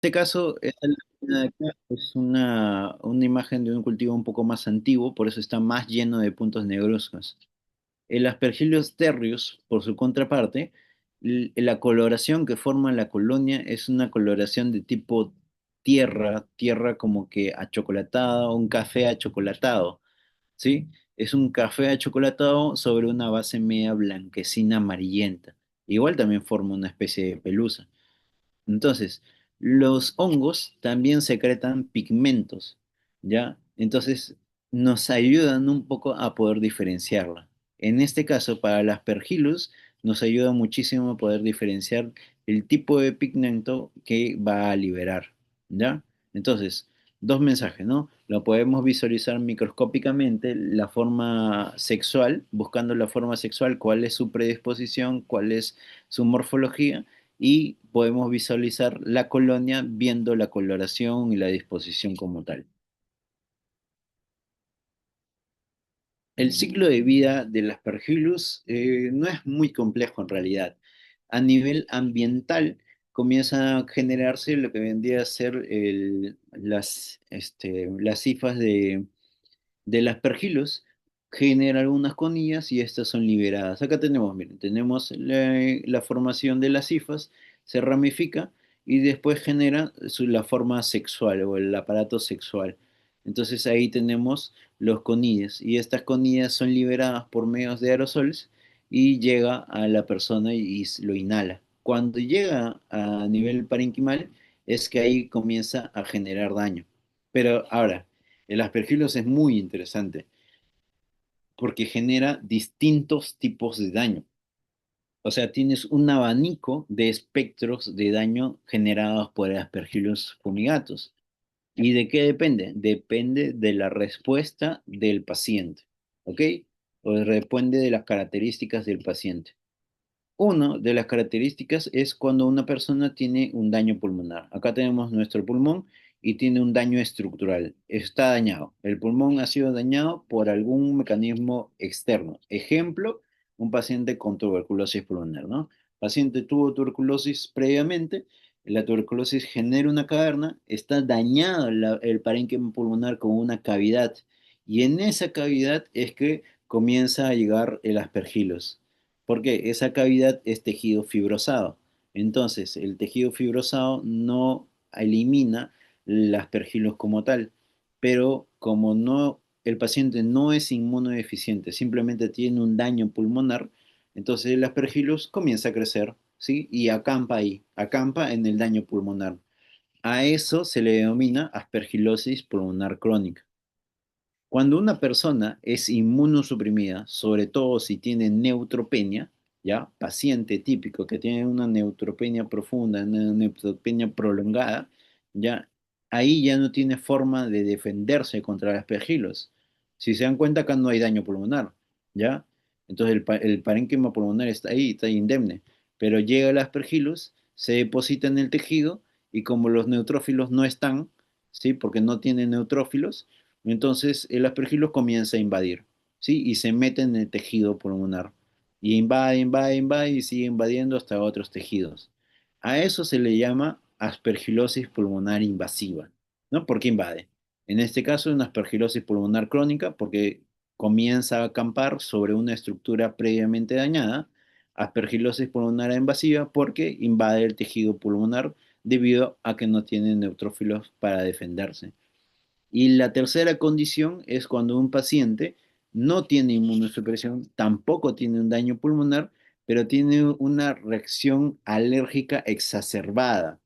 Este caso, esta lámina de acá es una imagen de un cultivo un poco más antiguo, por eso está más lleno de puntos negruzcos. El Aspergillus tertius, por su contraparte, la coloración que forma la colonia es una coloración de tipo tierra, tierra como que achocolatada, un café achocolatado, ¿sí? Es un café achocolatado sobre una base media blanquecina amarillenta. Igual también forma una especie de pelusa. Entonces, los hongos también secretan pigmentos, ¿ya? Entonces, nos ayudan un poco a poder diferenciarla. En este caso, para las Aspergillus, nos ayuda muchísimo a poder diferenciar el tipo de pigmento que va a liberar, ¿ya? Entonces, dos mensajes, ¿no? Lo podemos visualizar microscópicamente, la forma sexual, buscando la forma sexual, cuál es su predisposición, cuál es su morfología y podemos visualizar la colonia viendo la coloración y la disposición como tal. El ciclo de vida del Aspergillus no es muy complejo en realidad. A nivel ambiental comienza a generarse lo que vendría a ser las hifas del Aspergillus, genera algunas conillas y estas son liberadas. Acá tenemos, miren, tenemos la formación de las hifas, se ramifica y después genera la forma sexual o el aparato sexual. Entonces ahí tenemos los conillas y estas conillas son liberadas por medios de aerosoles y llega a la persona y lo inhala. Cuando llega a nivel parenquimal es que ahí comienza a generar daño. Pero ahora, el aspergillus es muy interesante porque genera distintos tipos de daño. O sea, tienes un abanico de espectros de daño generados por el aspergillus fumigatus. ¿Y de qué depende? Depende de la respuesta del paciente, ¿ok? O depende de las características del paciente. Una de las características es cuando una persona tiene un daño pulmonar. Acá tenemos nuestro pulmón y tiene un daño estructural. Está dañado. El pulmón ha sido dañado por algún mecanismo externo. Ejemplo, un paciente con tuberculosis pulmonar, ¿no? Paciente tuvo tuberculosis previamente, la tuberculosis genera una caverna, está dañado el parénquima pulmonar con una cavidad y en esa cavidad es que comienza a llegar el aspergillus. Porque esa cavidad es tejido fibrosado. Entonces, el tejido fibrosado no elimina las aspergillus como tal, pero como no, el paciente no es inmunodeficiente, simplemente tiene un daño pulmonar, entonces el aspergillus comienza a crecer, ¿sí? Y acampa ahí, acampa en el daño pulmonar. A eso se le denomina aspergillosis pulmonar crónica. Cuando una persona es inmunosuprimida, sobre todo si tiene neutropenia, ¿ya? Paciente típico que tiene una neutropenia profunda, una neutropenia prolongada, ¿ya? Ahí ya no tiene forma de defenderse contra las aspergillus. Si se dan cuenta, acá no hay daño pulmonar, ¿ya? Entonces el parénquima pulmonar está ahí, está indemne, pero llega el aspergillus, se deposita en el tejido y como los neutrófilos no están, ¿sí? Porque no tienen neutrófilos, entonces el aspergillus comienza a invadir, ¿sí? Y se mete en el tejido pulmonar. Y invade, invade, invade y sigue invadiendo hasta otros tejidos. A eso se le llama aspergillosis pulmonar invasiva, ¿no? ¿Por qué invade? En este caso, una aspergillosis pulmonar crónica porque comienza a acampar sobre una estructura previamente dañada. Aspergillosis pulmonar invasiva porque invade el tejido pulmonar debido a que no tiene neutrófilos para defenderse. Y la tercera condición es cuando un paciente no tiene inmunosupresión, tampoco tiene un daño pulmonar, pero tiene una reacción alérgica exacerbada,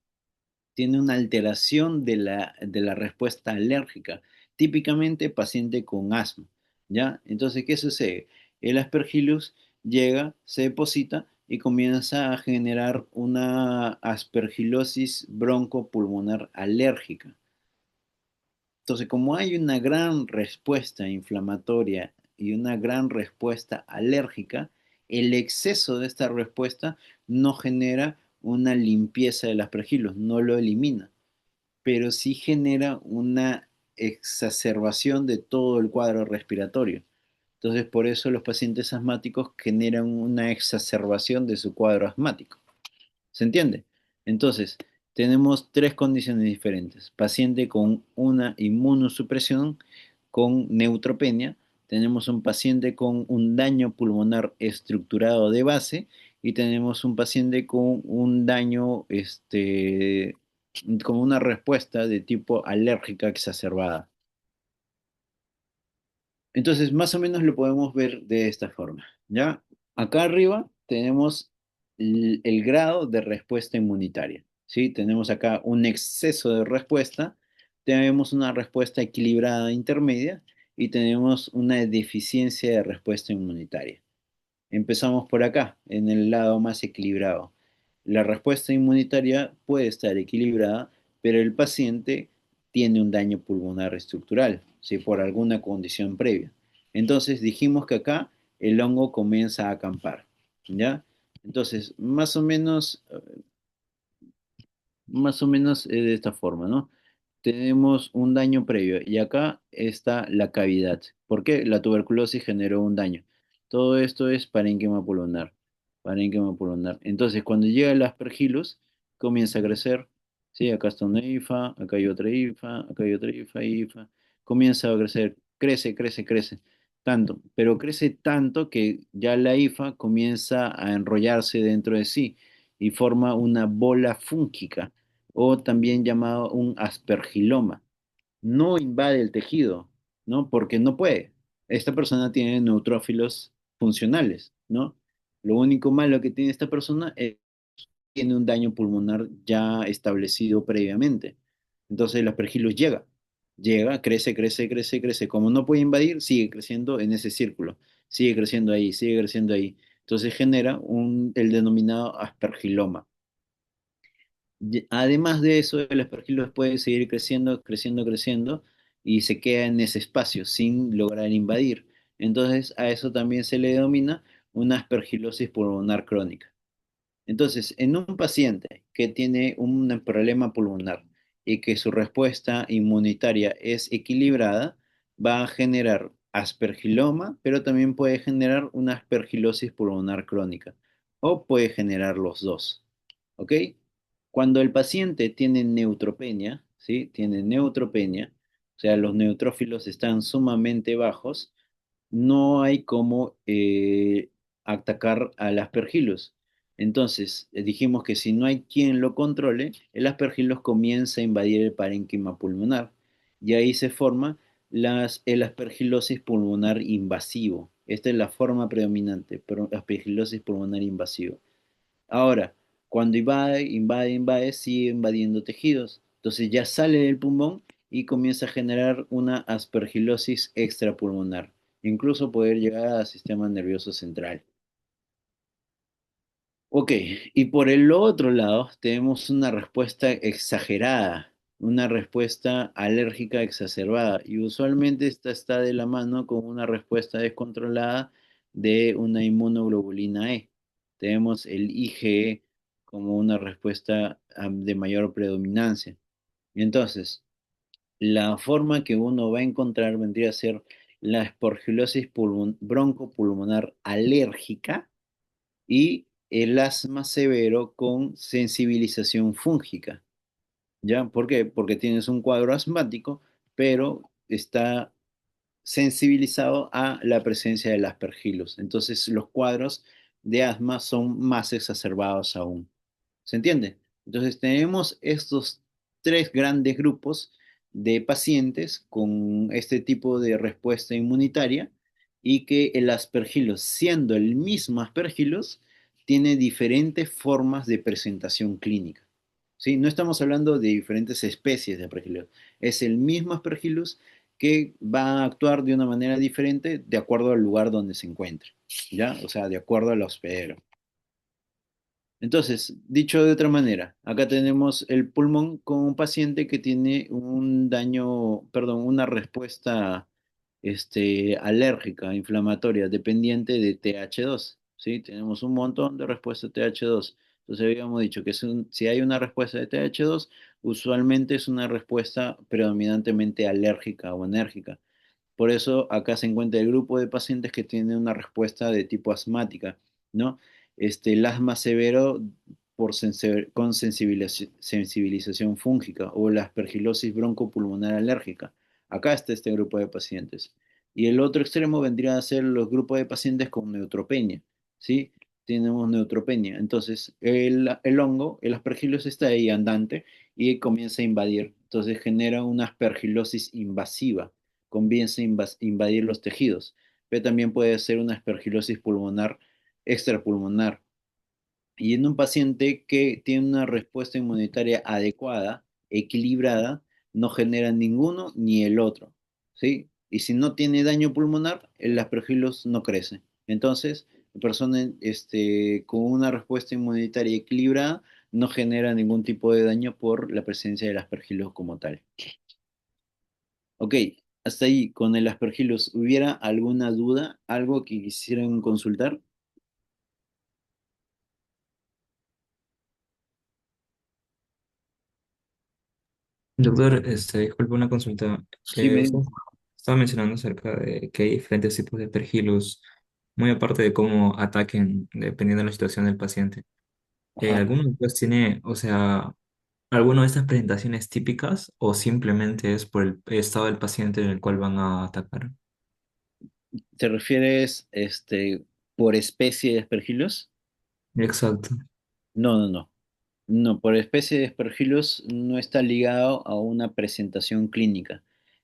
tiene una alteración de la respuesta alérgica, típicamente paciente con asma, ¿ya? Entonces, ¿qué sucede? El aspergillus llega, se deposita y comienza a generar una aspergillosis broncopulmonar alérgica. Entonces, como hay una gran respuesta inflamatoria y una gran respuesta alérgica, el exceso de esta respuesta no genera una limpieza del aspergillus, no lo elimina, pero sí genera una exacerbación de todo el cuadro respiratorio. Entonces, por eso los pacientes asmáticos generan una exacerbación de su cuadro asmático. ¿Se entiende? Entonces, tenemos tres condiciones diferentes. Paciente con una inmunosupresión con neutropenia, tenemos un paciente con un daño pulmonar estructurado de base y tenemos un paciente con un daño, con una respuesta de tipo alérgica exacerbada. Entonces, más o menos lo podemos ver de esta forma, ¿ya? Acá arriba tenemos el grado de respuesta inmunitaria, ¿sí? Tenemos acá un exceso de respuesta, tenemos una respuesta equilibrada intermedia y tenemos una deficiencia de respuesta inmunitaria. Empezamos por acá, en el lado más equilibrado. La respuesta inmunitaria puede estar equilibrada, pero el paciente tiene un daño pulmonar estructural, ¿sí? Por alguna condición previa. Entonces dijimos que acá el hongo comienza a acampar, ¿ya? Entonces, más o menos de esta forma, ¿no? Tenemos un daño previo y acá está la cavidad. ¿Por qué? La tuberculosis generó un daño. Todo esto es parénquima pulmonar. Parénquima pulmonar. Entonces, cuando llega el aspergillus, comienza a crecer. Sí, acá está una hifa, acá hay otra hifa, acá hay otra hifa, hifa. Comienza a crecer, crece, crece, crece. Tanto, pero crece tanto que ya la hifa comienza a enrollarse dentro de sí y forma una bola fúngica o también llamado un aspergiloma. No invade el tejido, ¿no? Porque no puede. Esta persona tiene neutrófilos funcionales, ¿no? Lo único malo que tiene esta persona es que tiene un daño pulmonar ya establecido previamente. Entonces el aspergillus llega, crece, crece, crece, crece. Como no puede invadir, sigue creciendo en ese círculo. Sigue creciendo ahí, sigue creciendo ahí. Entonces genera el denominado aspergiloma. Además de eso, el aspergillus puede seguir creciendo, creciendo, creciendo y se queda en ese espacio sin lograr invadir. Entonces, a eso también se le denomina una aspergilosis pulmonar crónica. Entonces, en un paciente que tiene un problema pulmonar y que su respuesta inmunitaria es equilibrada, va a generar aspergiloma, pero también puede generar una aspergilosis pulmonar crónica o puede generar los dos. ¿Ok? Cuando el paciente tiene neutropenia, ¿sí? Tiene neutropenia, o sea, los neutrófilos están sumamente bajos, no hay cómo atacar al aspergillus. Entonces, dijimos que si no hay quien lo controle, el aspergillus comienza a invadir el parénquima pulmonar y ahí se forma el aspergillosis pulmonar invasivo. Esta es la forma predominante, pero aspergillosis pulmonar invasivo. Ahora, cuando invade, sigue invadiendo tejidos. Entonces ya sale del pulmón y comienza a generar una aspergilosis extrapulmonar. Incluso poder llegar al sistema nervioso central. Ok, y por el otro lado tenemos una respuesta exagerada, una respuesta alérgica exacerbada, y usualmente esta está de la mano con una respuesta descontrolada de una inmunoglobulina E. Tenemos el IgE como una respuesta de mayor predominancia. Entonces, la forma que uno va a encontrar vendría a ser la esporgilosis broncopulmonar alérgica y el asma severo con sensibilización fúngica. ¿Ya? ¿Por qué? Porque tienes un cuadro asmático, pero está sensibilizado a la presencia del aspergillus. Entonces los cuadros de asma son más exacerbados aún. ¿Se entiende? Entonces tenemos estos tres grandes grupos de pacientes con este tipo de respuesta inmunitaria y que el aspergillus, siendo el mismo aspergillus, tiene diferentes formas de presentación clínica. ¿Sí? No estamos hablando de diferentes especies de aspergillus, es el mismo aspergillus que va a actuar de una manera diferente de acuerdo al lugar donde se encuentre, ¿ya? O sea, de acuerdo al hospedero. Entonces, dicho de otra manera, acá tenemos el pulmón con un paciente que tiene un daño, perdón, una respuesta alérgica, inflamatoria, dependiente de TH2, ¿sí? Tenemos un montón de respuestas TH2. Entonces habíamos dicho que si hay una respuesta de TH2, usualmente es una respuesta predominantemente alérgica o enérgica. Por eso acá se encuentra el grupo de pacientes que tienen una respuesta de tipo asmática, ¿no? El asma severo con sensibilización fúngica o la aspergilosis broncopulmonar alérgica. Acá está este grupo de pacientes. Y el otro extremo vendría a ser los grupos de pacientes con neutropenia, ¿sí? Tenemos neutropenia. Entonces, el hongo, el aspergillus está ahí andante y comienza a invadir. Entonces, genera una aspergilosis invasiva, comienza a invadir los tejidos. Pero también puede ser una aspergilosis pulmonar extrapulmonar. Y en un paciente que tiene una respuesta inmunitaria adecuada, equilibrada, no genera ninguno ni el otro, ¿sí? Y si no tiene daño pulmonar, el aspergillus no crece. Entonces, la persona con una respuesta inmunitaria equilibrada no genera ningún tipo de daño por la presencia del aspergillus como tal. Ok, hasta ahí con el aspergillus. ¿Hubiera alguna duda? ¿Algo que quisieran consultar? Doctor, disculpe una consulta. Dime, Usted dime. estaba mencionando acerca de que hay diferentes tipos de pergilus, muy aparte de cómo ataquen dependiendo de la situación del paciente. Ajá. ¿Alguno de ellos tiene, o sea, alguna de estas presentaciones típicas o simplemente es por el estado del paciente en el cual van a atacar? ¿Te refieres por especie de aspergillus? Exacto. No, no, no. No, por especie de aspergillus no está ligado a una presentación clínica.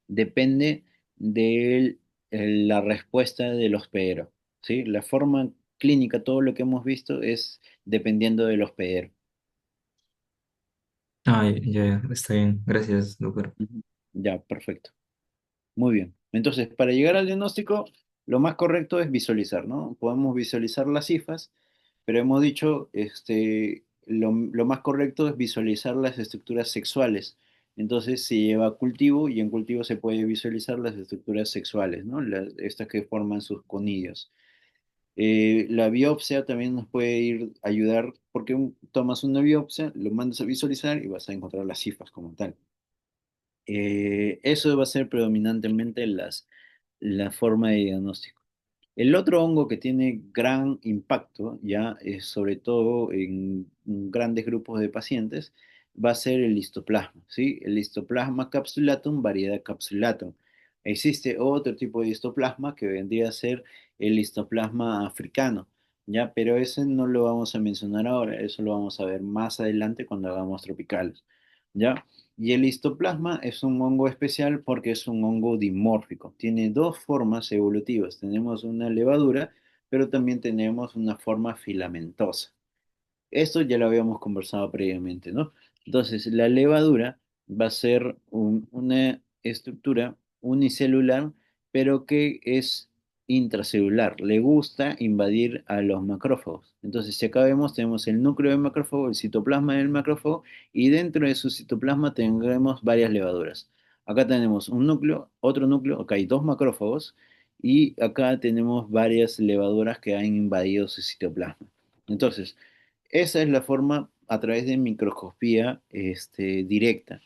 Depende de la respuesta del hospedero, ¿sí? La forma clínica, todo lo que hemos visto es dependiendo del hospedero. Ah, ya, está bien. Gracias, doctor. Ujú. Ya, perfecto. Muy bien. Entonces, para llegar al diagnóstico, lo más correcto es visualizar, ¿no? Podemos visualizar las cifras, pero hemos dicho, lo más correcto es visualizar las estructuras sexuales. Entonces se lleva a cultivo y en cultivo se puede visualizar las estructuras sexuales, ¿no? Estas que forman sus conidios. La biopsia también nos puede ayudar porque tomas una biopsia, lo mandas a visualizar y vas a encontrar las cifras como tal. Eso va a ser predominantemente la forma de diagnóstico. El otro hongo que tiene gran impacto, ya sobre todo en grandes grupos de pacientes, va a ser el histoplasma, ¿sí? El histoplasma capsulatum, variedad capsulatum. Existe otro tipo de histoplasma que vendría a ser el histoplasma africano, ¿ya? Pero ese no lo vamos a mencionar ahora, eso lo vamos a ver más adelante cuando hagamos tropicales, ¿ya? Y el histoplasma es un hongo especial porque es un hongo dimórfico. Tiene dos formas evolutivas. Tenemos una levadura, pero también tenemos una forma filamentosa. Esto ya lo habíamos conversado previamente, ¿no? Entonces, la levadura va a ser una estructura unicelular, pero que es intracelular. Le gusta invadir a los macrófagos. Entonces, si acá vemos, tenemos el núcleo del macrófago, el citoplasma del macrófago, y dentro de su citoplasma tendremos varias levaduras. Acá tenemos un núcleo, otro núcleo, acá hay dos macrófagos, y acá tenemos varias levaduras que han invadido su citoplasma. Entonces, esa es la forma a través de microscopía directa.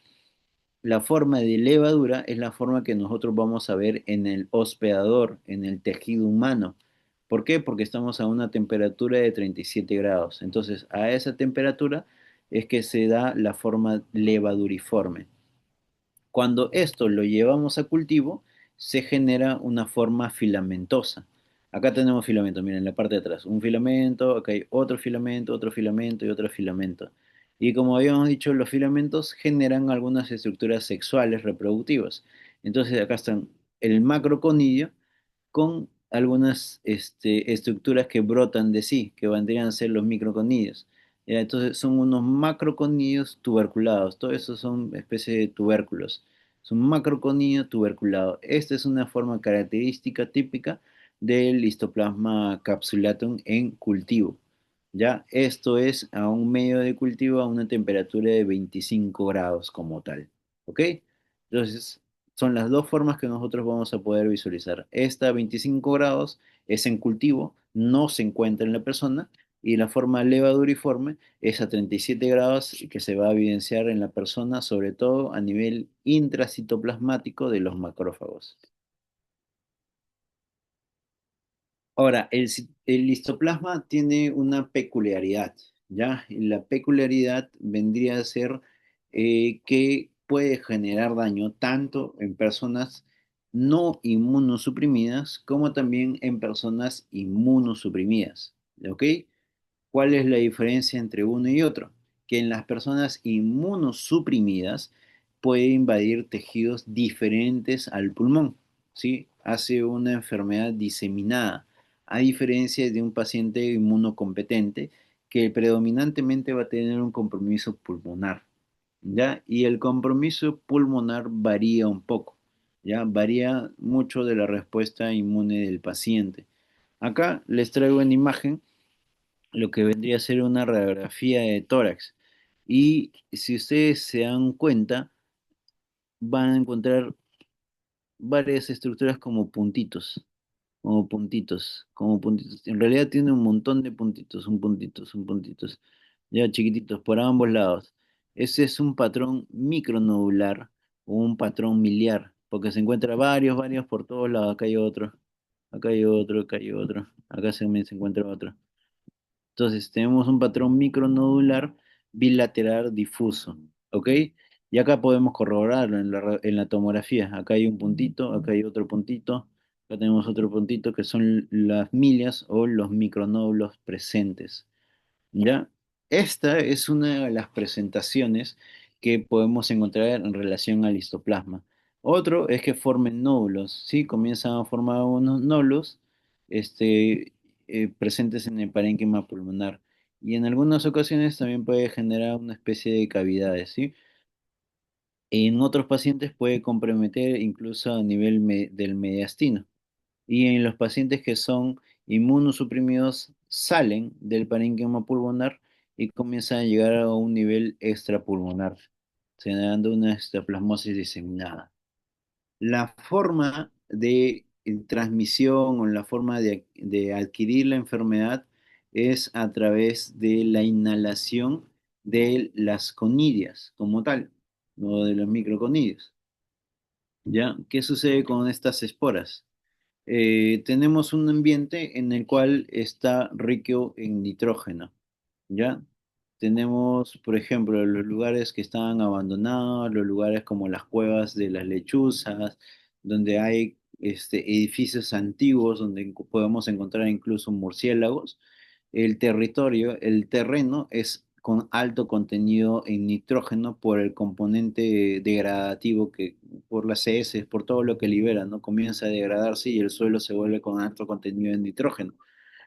La forma de levadura es la forma que nosotros vamos a ver en el hospedador, en el tejido humano. ¿Por qué? Porque estamos a una temperatura de 37 grados. Entonces, a esa temperatura es que se da la forma levaduriforme. Cuando esto lo llevamos a cultivo, se genera una forma filamentosa. Acá tenemos filamento, miren, en la parte de atrás, un filamento, acá hay otro filamento y otro filamento. Y como habíamos dicho, los filamentos generan algunas estructuras sexuales reproductivas. Entonces acá están el macroconidio con algunas estructuras que brotan de sí, que vendrían a ser los microconidios. Ya, entonces son unos macroconidios tuberculados, todo eso son especies de tubérculos. Es un macroconidio tuberculado. Esta es una forma característica típica del histoplasma capsulatum en cultivo. Ya, esto es a un medio de cultivo a una temperatura de 25 grados como tal. ¿Ok? Entonces, son las dos formas que nosotros vamos a poder visualizar. Esta a 25 grados es en cultivo, no se encuentra en la persona, y la forma levaduriforme es a 37 grados y que se va a evidenciar en la persona, sobre todo a nivel intracitoplasmático de los macrófagos. Ahora, el histoplasma tiene una peculiaridad, ¿ya? Y la peculiaridad vendría a ser que puede generar daño tanto en personas no inmunosuprimidas como también en personas inmunosuprimidas, ¿ok? ¿Cuál es la diferencia entre uno y otro? Que en las personas inmunosuprimidas puede invadir tejidos diferentes al pulmón, ¿sí? Hace una enfermedad diseminada, a diferencia de un paciente inmunocompetente que predominantemente va a tener un compromiso pulmonar, ¿ya? Y el compromiso pulmonar varía un poco, ¿ya? Varía mucho de la respuesta inmune del paciente. Acá les traigo en imagen lo que vendría a ser una radiografía de tórax. Y si ustedes se dan cuenta, van a encontrar varias estructuras como puntitos, como puntitos. En realidad tiene un montón de puntitos, un puntitos, un puntitos, ya chiquititos por ambos lados. Ese es un patrón micronodular o un patrón miliar, porque se encuentra varios por todos lados. Acá hay otro, acá hay otro, acá hay otro, acá también se encuentra otro. Entonces, tenemos un patrón micronodular bilateral difuso, ¿ok? Y acá podemos corroborarlo en la tomografía. Acá hay un puntito, acá hay otro puntito, acá tenemos otro puntito que son las milias o los micronódulos presentes. ¿Ya? Esta es una de las presentaciones que podemos encontrar en relación al histoplasma. Otro es que formen nódulos, ¿sí? Comienzan a formar unos nódulos este, presentes en el parénquima pulmonar. Y en algunas ocasiones también puede generar una especie de cavidades, ¿sí? En otros pacientes puede comprometer incluso a nivel del mediastino. Y en los pacientes que son inmunosuprimidos salen del parénquima pulmonar y comienzan a llegar a un nivel extrapulmonar, generando una histoplasmosis diseminada. La forma de transmisión o la forma de adquirir la enfermedad es a través de la inhalación de las conidias como tal, no de los microconidios. ¿Ya? ¿Qué sucede con estas esporas? Tenemos un ambiente en el cual está rico en nitrógeno, ¿ya? Tenemos, por ejemplo, los lugares que están abandonados, los lugares como las cuevas de las lechuzas, donde hay edificios antiguos, donde podemos encontrar incluso murciélagos. El territorio, el terreno es con alto contenido en nitrógeno por el componente degradativo que, por las heces, por todo lo que libera, ¿no? Comienza a degradarse y el suelo se vuelve con alto contenido en nitrógeno.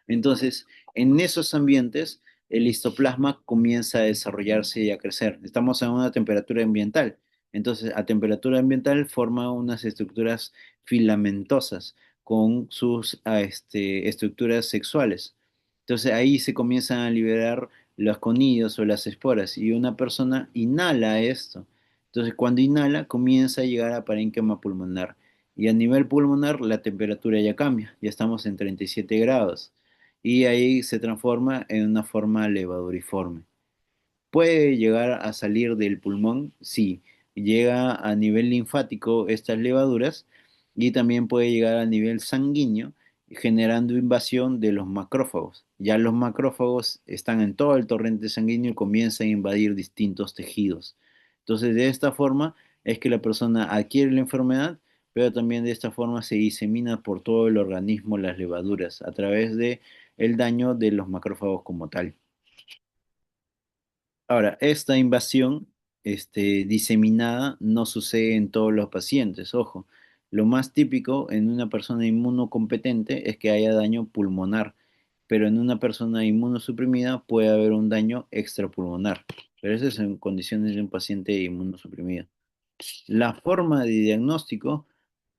Entonces, en esos ambientes, el histoplasma comienza a desarrollarse y a crecer. Estamos a una temperatura ambiental. Entonces, a temperatura ambiental forma unas estructuras filamentosas con sus estructuras sexuales. Entonces, ahí se comienzan a liberar los conidios o las esporas y una persona inhala esto. Entonces, cuando inhala, comienza a llegar a parénquima pulmonar. Y a nivel pulmonar, la temperatura ya cambia. Ya estamos en 37 grados y ahí se transforma en una forma levaduriforme. ¿Puede llegar a salir del pulmón? Sí, llega a nivel linfático estas levaduras y también puede llegar a nivel sanguíneo generando invasión de los macrófagos. Ya los macrófagos están en todo el torrente sanguíneo y comienzan a invadir distintos tejidos. Entonces, de esta forma es que la persona adquiere la enfermedad, pero también de esta forma se disemina por todo el organismo las levaduras a través de el daño de los macrófagos como tal. Ahora, esta invasión diseminada no sucede en todos los pacientes, ojo. Lo más típico en una persona inmunocompetente es que haya daño pulmonar, pero en una persona inmunosuprimida puede haber un daño extrapulmonar, pero eso es en condiciones de un paciente inmunosuprimido. La forma de diagnóstico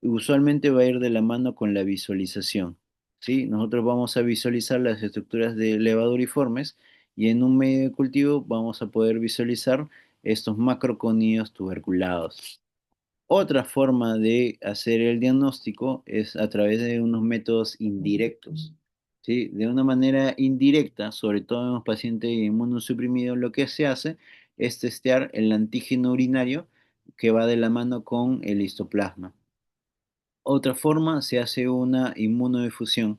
usualmente va a ir de la mano con la visualización, ¿sí? Nosotros vamos a visualizar las estructuras de levaduriformes y en un medio de cultivo vamos a poder visualizar estos macroconidios tuberculados. Otra forma de hacer el diagnóstico es a través de unos métodos indirectos, ¿sí? De una manera indirecta, sobre todo en los pacientes inmunosuprimidos, lo que se hace es testear el antígeno urinario que va de la mano con el histoplasma. Otra forma se hace una inmunodifusión,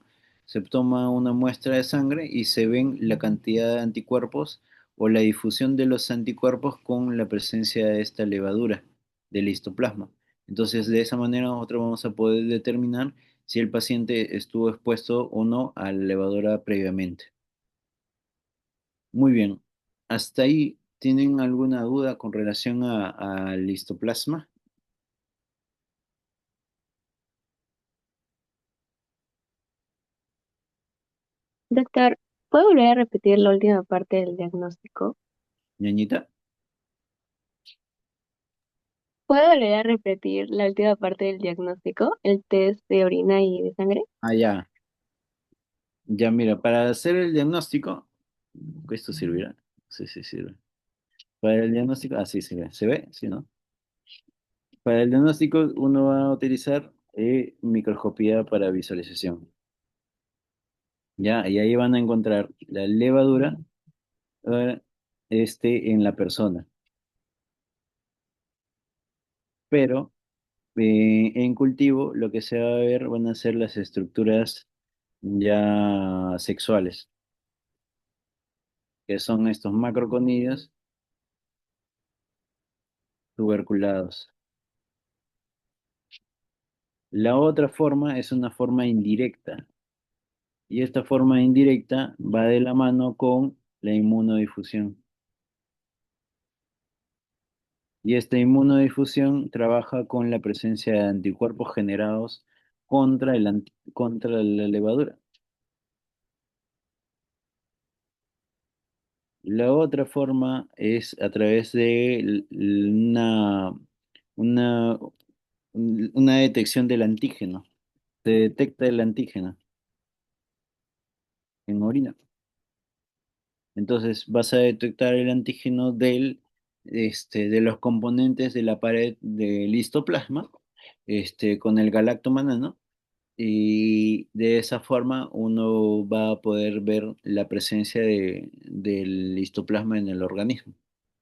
se toma una muestra de sangre y se ven la cantidad de anticuerpos o la difusión de los anticuerpos con la presencia de esta levadura del histoplasma. Entonces, de esa manera nosotros vamos a poder determinar si el paciente estuvo expuesto o no a la levadura previamente. Muy bien. ¿Hasta ahí tienen alguna duda con relación al histoplasma? Doctor, ¿puedo volver a repetir la última parte del diagnóstico? Ñañita. ¿Puedo volver a repetir la última parte del diagnóstico? ¿El test de orina y de sangre? Ah, ya. Ya, mira, para hacer el diagnóstico, ¿esto servirá? Sí, sí, sirve. Para el diagnóstico, sí sirve. ¿Se ve? Sí, ¿no? Para el diagnóstico, uno va a utilizar microscopía para visualización. Ya, y ahí van a encontrar la levadura eh, en la persona. Pero en cultivo, lo que se va a ver van a ser las estructuras ya sexuales, que son estos macroconidios tuberculados. La otra forma es una forma indirecta, y esta forma indirecta va de la mano con la inmunodifusión. Y esta inmunodifusión trabaja con la presencia de anticuerpos generados contra la levadura. La otra forma es a través de una, una detección del antígeno. Se detecta el antígeno en orina. Entonces vas a detectar el antígeno de los componentes de la pared del histoplasma, con el galactomanano, y de esa forma uno va a poder ver la presencia del histoplasma en el organismo.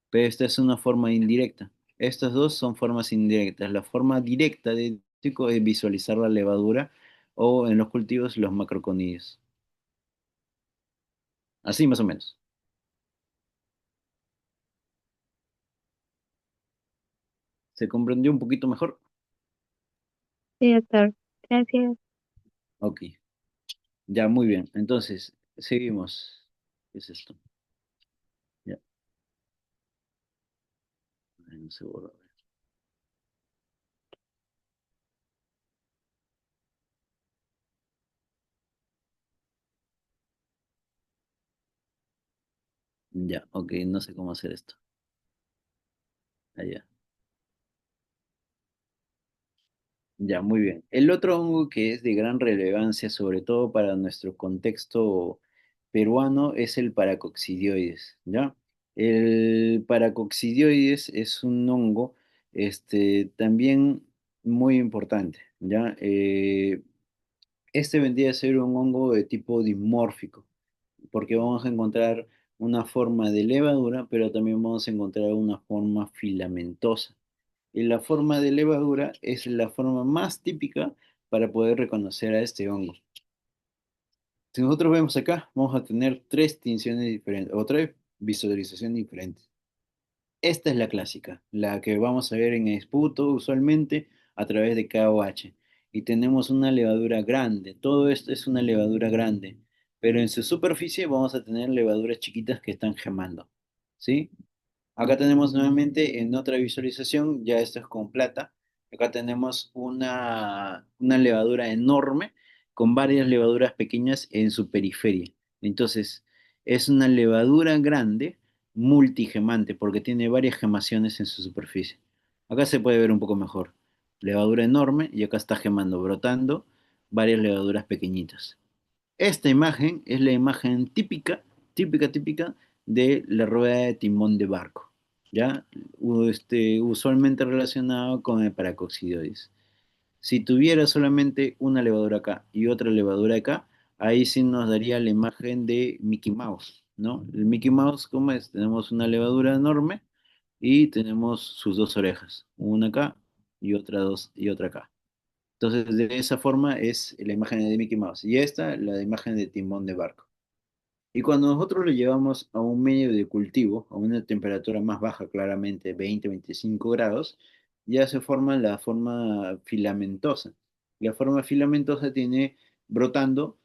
Pero esta es una forma indirecta. Estas dos son formas indirectas. La forma directa de diagnóstico es visualizar la levadura o en los cultivos los macroconidios. Así más o menos. ¿Se comprendió un poquito mejor? Sí, doctor. Gracias. Ok, ya muy bien. Entonces, seguimos. ¿Qué es esto? Ya, ay, no se borra. Ya, ok, no sé cómo hacer esto. Allá. Ya, muy bien. El otro hongo que es de gran relevancia, sobre todo para nuestro contexto peruano, es el Paracoccidioides, ¿ya? El Paracoccidioides es un hongo, también muy importante, ¿ya? Este vendría a ser un hongo de tipo dimórfico, porque vamos a encontrar una forma de levadura, pero también vamos a encontrar una forma filamentosa. Y la forma de levadura es la forma más típica para poder reconocer a este hongo. Si nosotros vemos acá, vamos a tener tres tinciones diferentes o tres visualizaciones diferentes. Esta es la clásica, la que vamos a ver en esputo usualmente a través de KOH. Y tenemos una levadura grande. Todo esto es una levadura grande. Pero en su superficie vamos a tener levaduras chiquitas que están gemando. ¿Sí? Acá tenemos nuevamente en otra visualización, ya esto es con plata. Acá tenemos una levadura enorme con varias levaduras pequeñas en su periferia. Entonces, es una levadura grande, multigemante, porque tiene varias gemaciones en su superficie. Acá se puede ver un poco mejor. Levadura enorme y acá está gemando, brotando varias levaduras pequeñitas. Esta imagen es la imagen típica de la rueda de timón de barco, ¿ya? Usualmente relacionado con el paracoccidioides. Si tuviera solamente una levadura acá y otra levadura acá, ahí sí nos daría la imagen de Mickey Mouse, ¿no? El Mickey Mouse, ¿cómo es? Tenemos una levadura enorme y tenemos sus dos orejas, una acá y otra acá. Entonces, de esa forma es la imagen de Mickey Mouse. Y esta, la imagen de timón de barco. Y cuando nosotros lo llevamos a un medio de cultivo, a una temperatura más baja, claramente 20-25 grados, ya se forma la forma filamentosa. La forma filamentosa tiene brotando,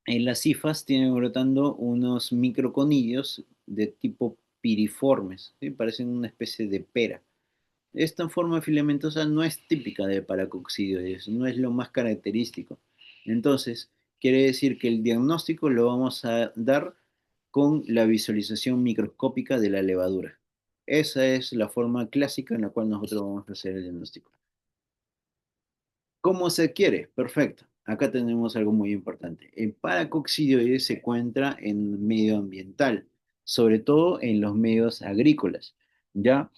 en las cifas tienen brotando unos microconillos de tipo piriformes, ¿sí? Parecen una especie de pera. Esta forma filamentosa no es típica de paracoccidioides, no es lo más característico. Entonces, quiere decir que el diagnóstico lo vamos a dar con la visualización microscópica de la levadura. Esa es la forma clásica en la cual nosotros vamos a hacer el diagnóstico. ¿Cómo se adquiere? Perfecto. Acá tenemos algo muy importante. El paracoccidioides se encuentra en medio ambiental, sobre todo en los medios agrícolas, ¿ya?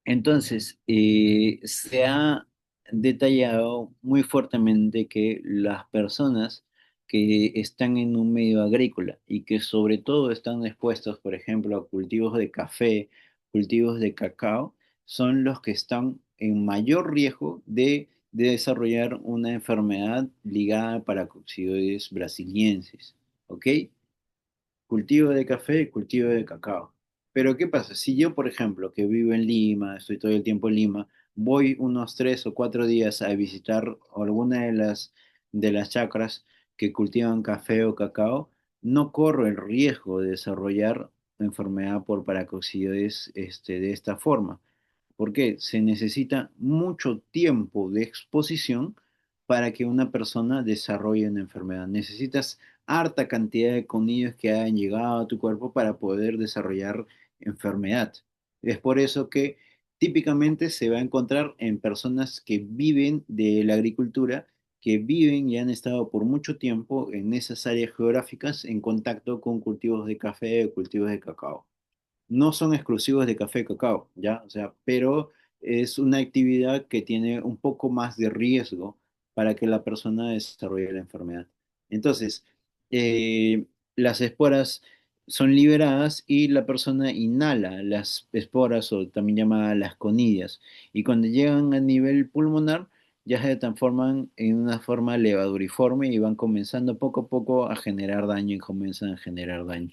Entonces, se ha detallado muy fuertemente que las personas que están en un medio agrícola y que sobre todo están expuestos, por ejemplo, a cultivos de café, cultivos de cacao, son los que están en mayor riesgo de desarrollar una enfermedad ligada a paracoccidioides brasiliensis. ¿Ok? Cultivo de café, cultivo de cacao. Pero ¿qué pasa? Si yo, por ejemplo, que vivo en Lima, estoy todo el tiempo en Lima, voy unos 3 o 4 días a visitar alguna de las chacras que cultivan café o cacao, no corro el riesgo de desarrollar enfermedad por paracoccidioides de esta forma. Porque se necesita mucho tiempo de exposición para que una persona desarrolle una enfermedad. Necesitas harta cantidad de conillos que hayan llegado a tu cuerpo para poder desarrollar enfermedad. Es por eso que típicamente se va a encontrar en personas que viven de la agricultura, que viven y han estado por mucho tiempo en esas áreas geográficas en contacto con cultivos de café o cultivos de cacao. No son exclusivos de café y cacao, ¿ya? O sea, pero es una actividad que tiene un poco más de riesgo para que la persona desarrolle la enfermedad. Entonces, las esporas son liberadas y la persona inhala las esporas o también llamadas las conillas. Y cuando llegan a nivel pulmonar, ya se transforman en una forma levaduriforme y van comenzando poco a poco a generar daño y comienzan a generar daño.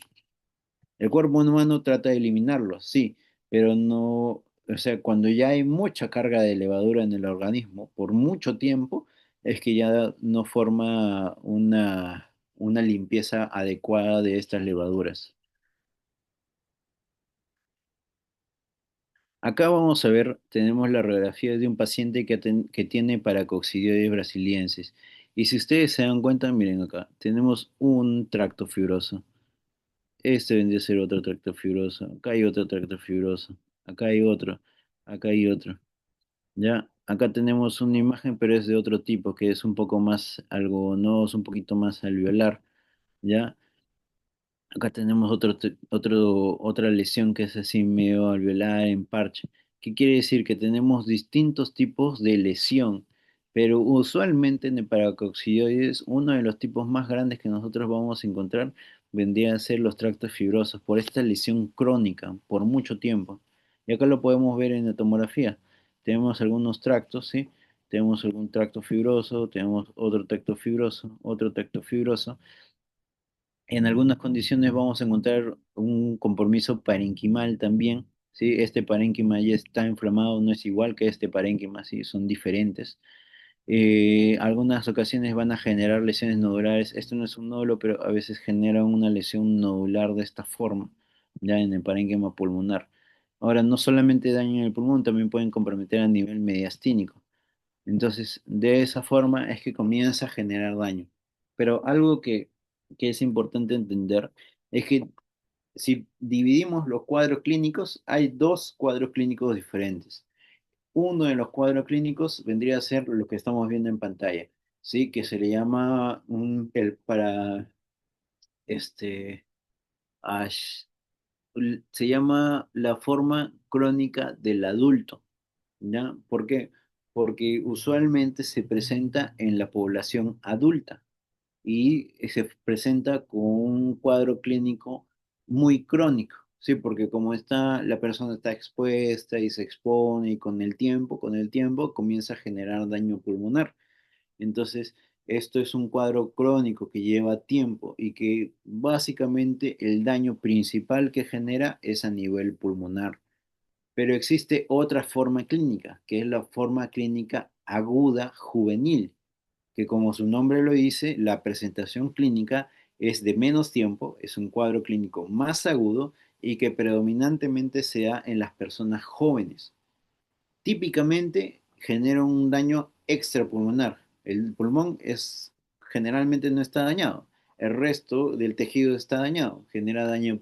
El cuerpo humano trata de eliminarlos, sí, pero no, o sea, cuando ya hay mucha carga de levadura en el organismo por mucho tiempo, es que ya no forma una limpieza adecuada de estas levaduras. Acá vamos a ver, tenemos la radiografía de un paciente que tiene paracoccidioides brasiliensis. Y si ustedes se dan cuenta, miren acá, tenemos un tracto fibroso. Este vendría a ser otro tracto fibroso. Acá hay otro tracto fibroso. Acá hay otro. Acá hay otro. Ya, acá tenemos una imagen, pero es de otro tipo, que es un poco más algodonoso, un poquito más alveolar. Ya, acá tenemos otra lesión que es así medio alveolar en parche. ¿Qué quiere decir? Que tenemos distintos tipos de lesión, pero usualmente en el paracoccidioides, uno de los tipos más grandes que nosotros vamos a encontrar vendría a ser los tractos fibrosos, por esta lesión crónica, por mucho tiempo. Y acá lo podemos ver en la tomografía. Tenemos algunos tractos, ¿sí? Tenemos algún tracto fibroso, tenemos otro tracto fibroso. En algunas condiciones vamos a encontrar un compromiso parenquimal también, ¿sí? Este parénquima ya está inflamado, no es igual que este parénquima, ¿sí? Son diferentes. Algunas ocasiones van a generar lesiones nodulares. Esto no es un nódulo, pero a veces genera una lesión nodular de esta forma, ya en el parénquima pulmonar. Ahora, no solamente daño en el pulmón, también pueden comprometer a nivel mediastínico. Entonces, de esa forma es que comienza a generar daño. Pero algo que es importante entender es que si dividimos los cuadros clínicos, hay dos cuadros clínicos diferentes. Uno de los cuadros clínicos vendría a ser lo que estamos viendo en pantalla, ¿sí? Que se le llama este, ash- se llama la forma crónica del adulto. ¿Ya? ¿Por qué? Porque usualmente se presenta en la población adulta y se presenta con un cuadro clínico muy crónico. Sí, porque como está, la persona está expuesta y se expone y con el tiempo comienza a generar daño pulmonar. Entonces, esto es un cuadro crónico que lleva tiempo y que básicamente el daño principal que genera es a nivel pulmonar. Pero existe otra forma clínica, que es la forma clínica aguda juvenil, que como su nombre lo dice, la presentación clínica es de menos tiempo, es un cuadro clínico más agudo y que predominantemente se da en las personas jóvenes. Típicamente genera un daño extrapulmonar. El pulmón generalmente no está dañado. El resto del tejido está dañado. Genera daño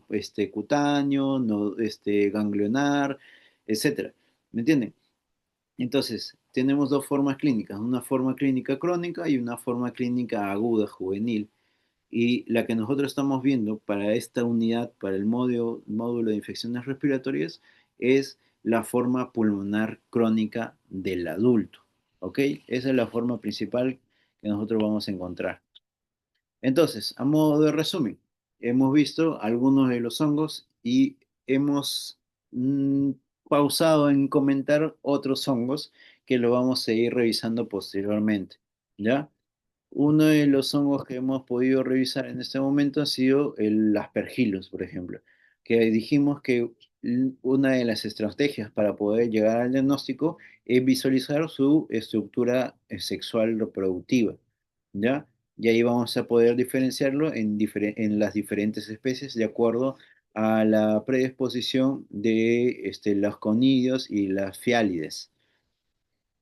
cutáneo, no, ganglionar, etcétera. ¿Me entienden? Entonces, tenemos dos formas clínicas, una forma clínica crónica y una forma clínica aguda, juvenil. Y la que nosotros estamos viendo para esta unidad, para el módulo de infecciones respiratorias, es la forma pulmonar crónica del adulto. ¿Ok? Esa es la forma principal que nosotros vamos a encontrar. Entonces, a modo de resumen, hemos visto algunos de los hongos y hemos mm, pausado en comentar otros hongos que lo vamos a ir revisando posteriormente. ¿Ya? Uno de los hongos que hemos podido revisar en este momento ha sido el Aspergillus, por ejemplo, que dijimos que una de las estrategias para poder llegar al diagnóstico es visualizar su estructura sexual reproductiva, ¿ya? Y ahí vamos a poder diferenciarlo en las diferentes especies de acuerdo a la predisposición de los conidios y las fiálides.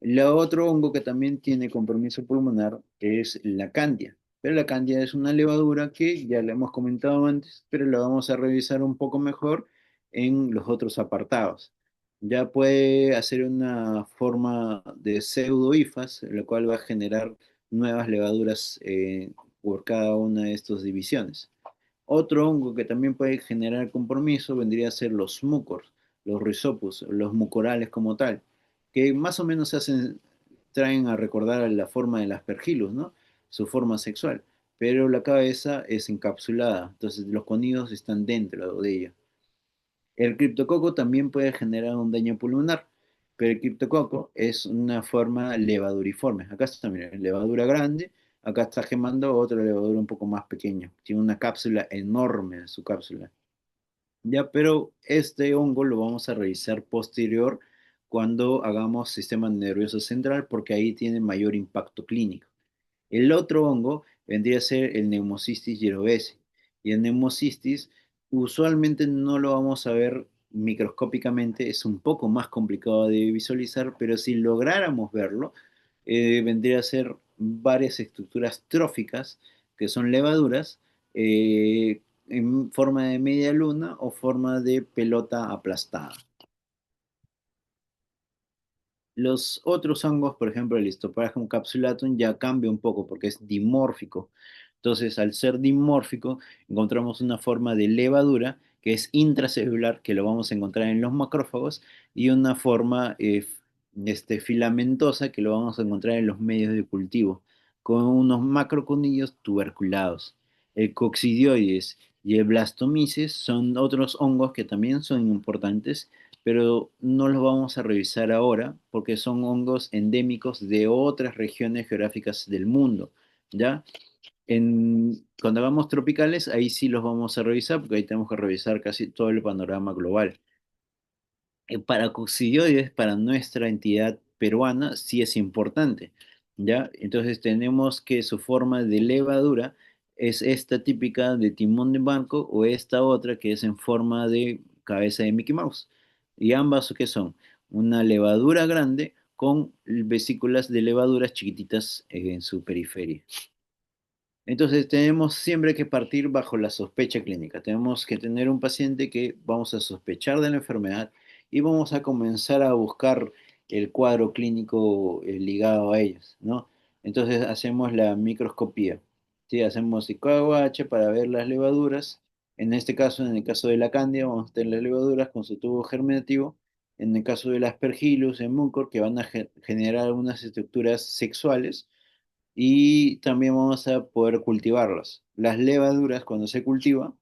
El otro hongo que también tiene compromiso pulmonar es la candia. Pero la candia es una levadura que ya la hemos comentado antes, pero la vamos a revisar un poco mejor en los otros apartados. Ya puede hacer una forma de pseudo-hifas, la cual va a generar nuevas levaduras por cada una de estas divisiones. Otro hongo que también puede generar compromiso vendría a ser los mucors, los rhizopus, los mucorales como tal, que más o menos traen a recordar la forma del aspergillus, ¿no? Su forma sexual, pero la cabeza es encapsulada, entonces los conidos están dentro de ella. El criptococo también puede generar un daño pulmonar, pero el criptococo es una forma levaduriforme. Acá está, miren, levadura grande, acá está gemando otra levadura un poco más pequeña. Tiene una cápsula enorme en su cápsula. Ya, pero este hongo lo vamos a revisar posterior cuando hagamos sistema nervioso central porque ahí tiene mayor impacto clínico. El otro hongo vendría a ser el Pneumocystis jirovecii. Y el Pneumocystis usualmente no lo vamos a ver microscópicamente, es un poco más complicado de visualizar, pero si lográramos verlo, vendría a ser varias estructuras tróficas que son levaduras en forma de media luna o forma de pelota aplastada. Los otros hongos, por ejemplo, el Histoplasma capsulatum, ya cambia un poco porque es dimórfico. Entonces, al ser dimórfico, encontramos una forma de levadura que es intracelular, que lo vamos a encontrar en los macrófagos, y una forma filamentosa que lo vamos a encontrar en los medios de cultivo, con unos macroconillos tuberculados. El coccidioides y el blastomyces son otros hongos que también son importantes pero no los vamos a revisar ahora porque son hongos endémicos de otras regiones geográficas del mundo, ¿ya? Cuando hagamos tropicales, ahí sí los vamos a revisar porque ahí tenemos que revisar casi todo el panorama global. Para coccidioides, para nuestra entidad peruana, sí es importante, ¿ya? Entonces tenemos que su forma de levadura es esta típica de timón de barco o esta otra que es en forma de cabeza de Mickey Mouse. Y ambas, ¿qué son? Una levadura grande con vesículas de levaduras chiquititas en su periferia. Entonces tenemos siempre que partir bajo la sospecha clínica. Tenemos que tener un paciente que vamos a sospechar de la enfermedad y vamos a comenzar a buscar el cuadro clínico ligado a ellos, ¿no? Entonces hacemos la microscopía. ¿Sí? Hacemos IQH para ver las levaduras. En este caso, en el caso de la Candia, vamos a tener las levaduras con su tubo germinativo. En el caso del Aspergillus, en Mucor, que van a generar unas estructuras sexuales y también vamos a poder cultivarlas. Las levaduras, cuando se cultiva,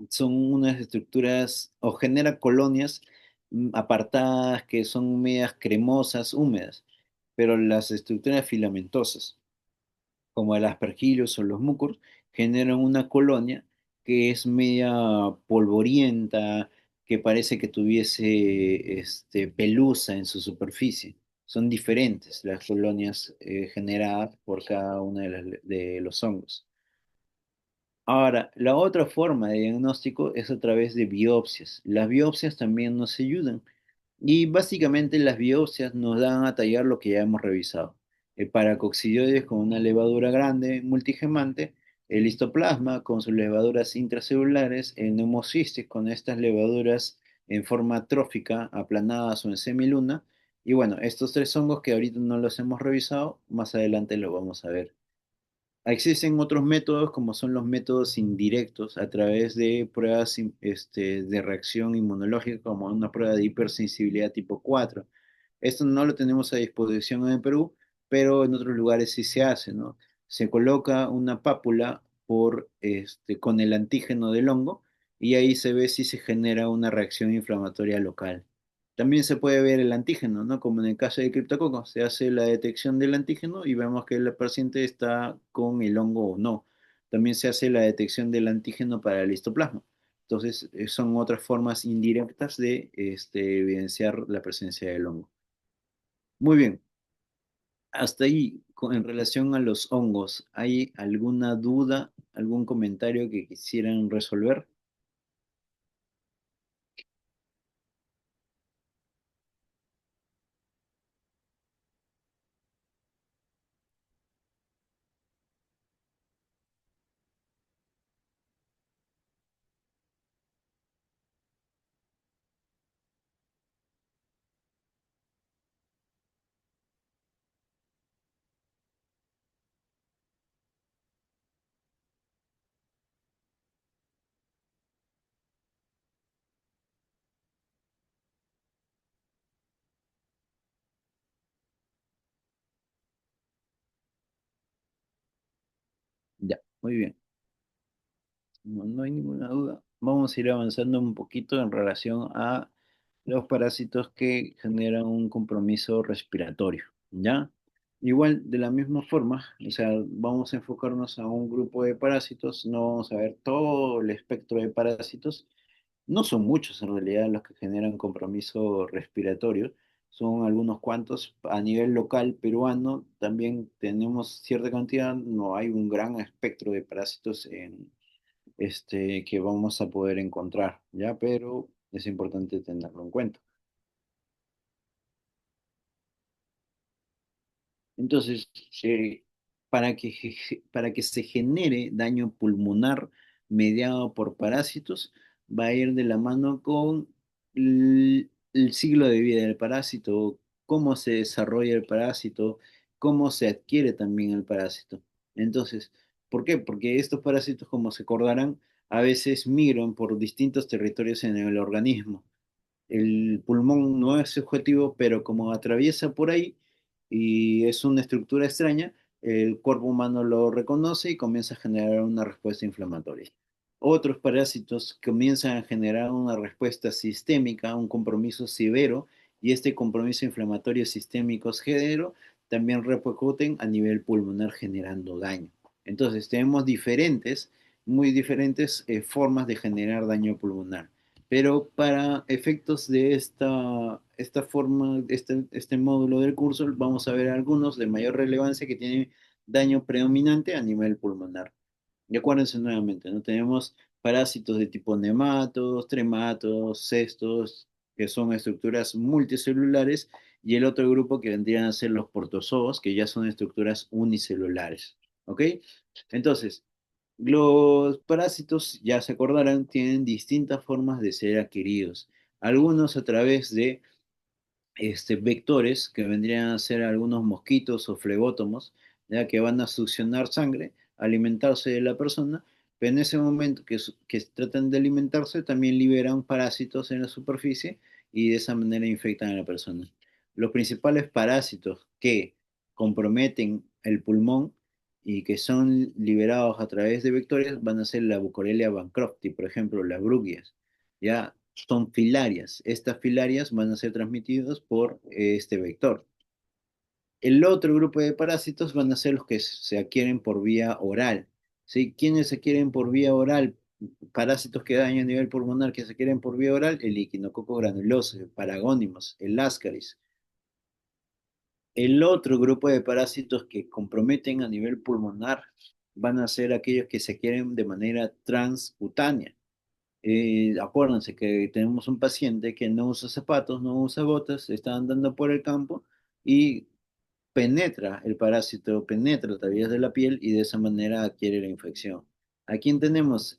son unas estructuras o genera colonias apartadas que son medias cremosas, húmedas, pero las estructuras filamentosas, como el aspergillus o los mucor, generan una colonia que es media polvorienta, que parece que tuviese pelusa en su superficie. Son diferentes las colonias generadas por cada uno de los hongos. Ahora, la otra forma de diagnóstico es a través de biopsias. Las biopsias también nos ayudan y básicamente las biopsias nos dan a tallar lo que ya hemos revisado. El paracoccidioides con una levadura grande multigemante, el histoplasma con sus levaduras intracelulares, el pneumocystis con estas levaduras en forma trófica, aplanadas o en semiluna. Y bueno, estos tres hongos que ahorita no los hemos revisado, más adelante lo vamos a ver. Existen otros métodos como son los métodos indirectos a través de pruebas de reacción inmunológica como una prueba de hipersensibilidad tipo 4. Esto no lo tenemos a disposición en el Perú, pero en otros lugares sí se hace, ¿no? Se coloca una pápula con el antígeno del hongo y ahí se ve si se genera una reacción inflamatoria local. También se puede ver el antígeno, ¿no? Como en el caso del criptococo, se hace la detección del antígeno y vemos que el paciente está con el hongo o no. También se hace la detección del antígeno para el histoplasma. Entonces, son otras formas indirectas de evidenciar la presencia del hongo. Muy bien, hasta ahí en relación a los hongos, ¿hay alguna duda, algún comentario que quisieran resolver? Ya, muy bien. No, no hay ninguna duda. Vamos a ir avanzando un poquito en relación a los parásitos que generan un compromiso respiratorio, ¿ya? Igual, de la misma forma, o sea, vamos a enfocarnos a un grupo de parásitos, no vamos a ver todo el espectro de parásitos. No son muchos en realidad los que generan compromiso respiratorio, son algunos cuantos. A nivel local peruano también tenemos cierta cantidad, no hay un gran espectro de parásitos que vamos a poder encontrar, ¿ya? Pero es importante tenerlo en cuenta. Entonces, para que se genere daño pulmonar mediado por parásitos, va a ir de la mano con el ciclo de vida del parásito, cómo se desarrolla el parásito, cómo se adquiere también el parásito. Entonces, ¿por qué? Porque estos parásitos, como se acordarán, a veces migran por distintos territorios en el organismo. El pulmón no es subjetivo, pero como atraviesa por ahí y es una estructura extraña, el cuerpo humano lo reconoce y comienza a generar una respuesta inflamatoria. Otros parásitos comienzan a generar una respuesta sistémica, un compromiso severo, y este compromiso inflamatorio sistémico severo también repercuten a nivel pulmonar generando daño. Entonces tenemos muy diferentes formas de generar daño pulmonar. Pero para efectos de esta forma, este módulo del curso, vamos a ver algunos de mayor relevancia que tienen daño predominante a nivel pulmonar. Y acuérdense nuevamente, ¿no? Tenemos parásitos de tipo nematodos, trematos, cestos, que son estructuras multicelulares, y el otro grupo que vendrían a ser los protozoos, que ya son estructuras unicelulares. ¿Ok? Entonces, los parásitos, ya se acordarán, tienen distintas formas de ser adquiridos. Algunos a través de vectores que vendrían a ser algunos mosquitos o flebótomos, ya que van a succionar sangre, alimentarse de la persona, pero en ese momento que tratan de alimentarse también liberan parásitos en la superficie y de esa manera infectan a la persona. Los principales parásitos que comprometen el pulmón y que son liberados a través de vectores van a ser la Bucorrelia bancrofti, por ejemplo, las brugias. Ya son filarias. Estas filarias van a ser transmitidas por este vector. El otro grupo de parásitos van a ser los que se adquieren por vía oral. ¿Sí? ¿Quiénes se adquieren por vía oral? Parásitos que dañan a nivel pulmonar que se adquieren por vía oral, el equinococo granuloso, el paragónimos, el ascaris. El otro grupo de parásitos que comprometen a nivel pulmonar van a ser aquellos que se adquieren de manera transcutánea. Acuérdense que tenemos un paciente que no usa zapatos, no usa botas, está andando por el campo y penetra el parásito, penetra a través de la piel y de esa manera adquiere la infección. Aquí tenemos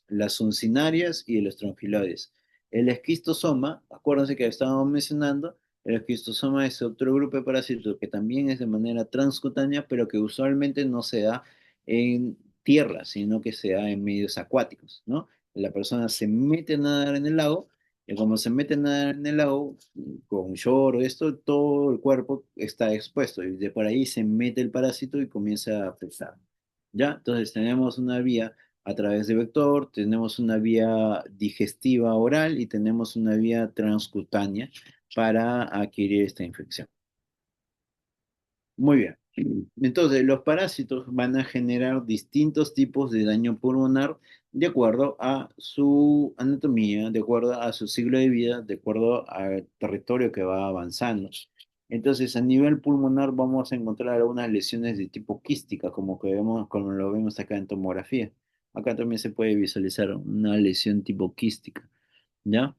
las uncinarias y los tronquiloides. El esquistosoma, acuérdense que estábamos mencionando, el esquistosoma es otro grupo de parásitos que también es de manera transcutánea, pero que usualmente no se da en tierra, sino que se da en medios acuáticos, ¿no? La persona se mete a nadar en el lago y como se mete a nadar en el lago, con short, esto, todo el cuerpo está expuesto y de por ahí se mete el parásito y comienza a afectar. ¿Ya? Entonces tenemos una vía a través de vector, tenemos una vía digestiva oral y tenemos una vía transcutánea para adquirir esta infección. Muy bien. Entonces, los parásitos van a generar distintos tipos de daño pulmonar de acuerdo a su anatomía, de acuerdo a su ciclo de vida, de acuerdo al territorio que va avanzando. Entonces, a nivel pulmonar vamos a encontrar algunas lesiones de tipo quística, como que vemos, como lo vemos acá en tomografía. Acá también se puede visualizar una lesión tipo quística, ¿ya?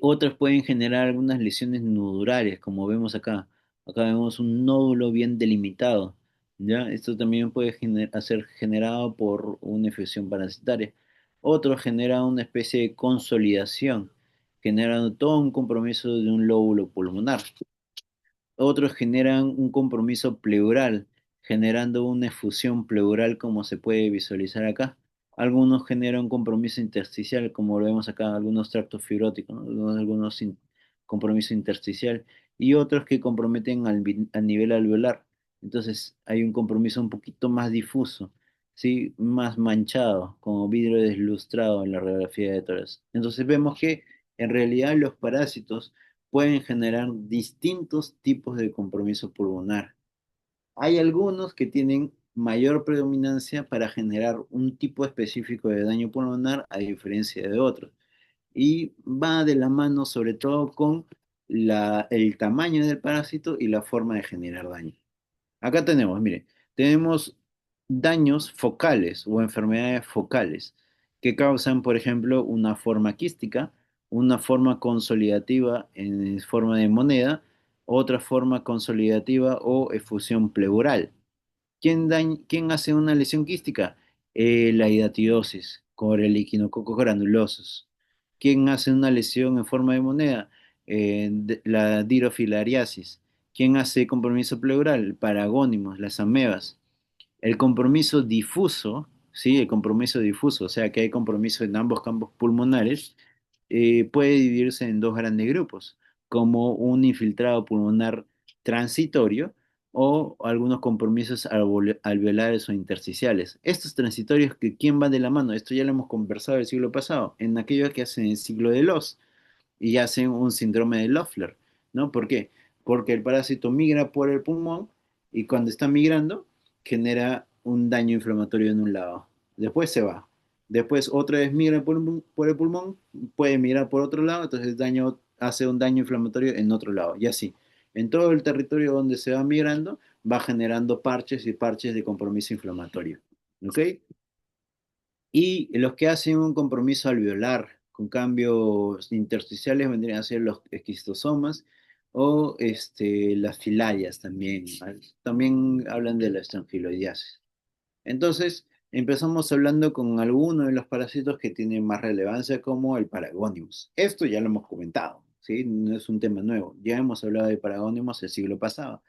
Otros pueden generar algunas lesiones nodulares, como vemos acá. Acá vemos un nódulo bien delimitado, ¿ya? Esto también puede ser generado por una infección parasitaria. Otro genera una especie de consolidación, generando todo un compromiso de un lóbulo pulmonar. Otros generan un compromiso pleural, generando una efusión pleural como se puede visualizar acá. Algunos generan un compromiso intersticial, como lo vemos acá, algunos tractos fibróticos, ¿no? Algunos compromiso intersticial, y otros que comprometen al nivel alveolar. Entonces hay un compromiso un poquito más difuso, ¿sí? Más manchado, como vidrio deslustrado en la radiografía de tórax. Entonces vemos que en realidad los parásitos pueden generar distintos tipos de compromiso pulmonar. Hay algunos que tienen mayor predominancia para generar un tipo específico de daño pulmonar a diferencia de otros. Y va de la mano sobre todo con el tamaño del parásito y la forma de generar daño. Acá tenemos, mire, tenemos daños focales o enfermedades focales que causan, por ejemplo, una forma quística, una forma consolidativa en forma de moneda, otra forma consolidativa o efusión pleural. ¿Quién hace una lesión quística? La hidatidosis con el equinococo granulosos. ¿Quién hace una lesión en forma de moneda? La dirofilariasis. ¿Quién hace compromiso pleural? El paragónimos, las amebas. El compromiso difuso, ¿sí? El compromiso difuso, o sea que hay compromiso en ambos campos pulmonares, puede dividirse en dos grandes grupos, como un infiltrado pulmonar transitorio o algunos compromisos alveolares o intersticiales. Estos transitorios, ¿quién va de la mano? Esto ya lo hemos conversado el siglo pasado, en aquellos que hacen el ciclo de Loss y hacen un síndrome de Loeffler, ¿no? ¿Por qué? Porque el parásito migra por el pulmón y cuando está migrando genera un daño inflamatorio en un lado. Después se va. Después otra vez migra por el pulmón, puede migrar por otro lado, entonces hace un daño inflamatorio en otro lado. Y así. En todo el territorio donde se va migrando, va generando parches y parches de compromiso inflamatorio. ¿Ok? Y los que hacen un compromiso alveolar con cambios intersticiales vendrían a ser los esquistosomas o las filarias también, ¿vale? También hablan de la estrangiloidiasis. Entonces, empezamos hablando con algunos de los parásitos que tienen más relevancia, como el Paragonimus. Esto ya lo hemos comentado, ¿sí? No es un tema nuevo. Ya hemos hablado de Paragonimus el siglo pasado.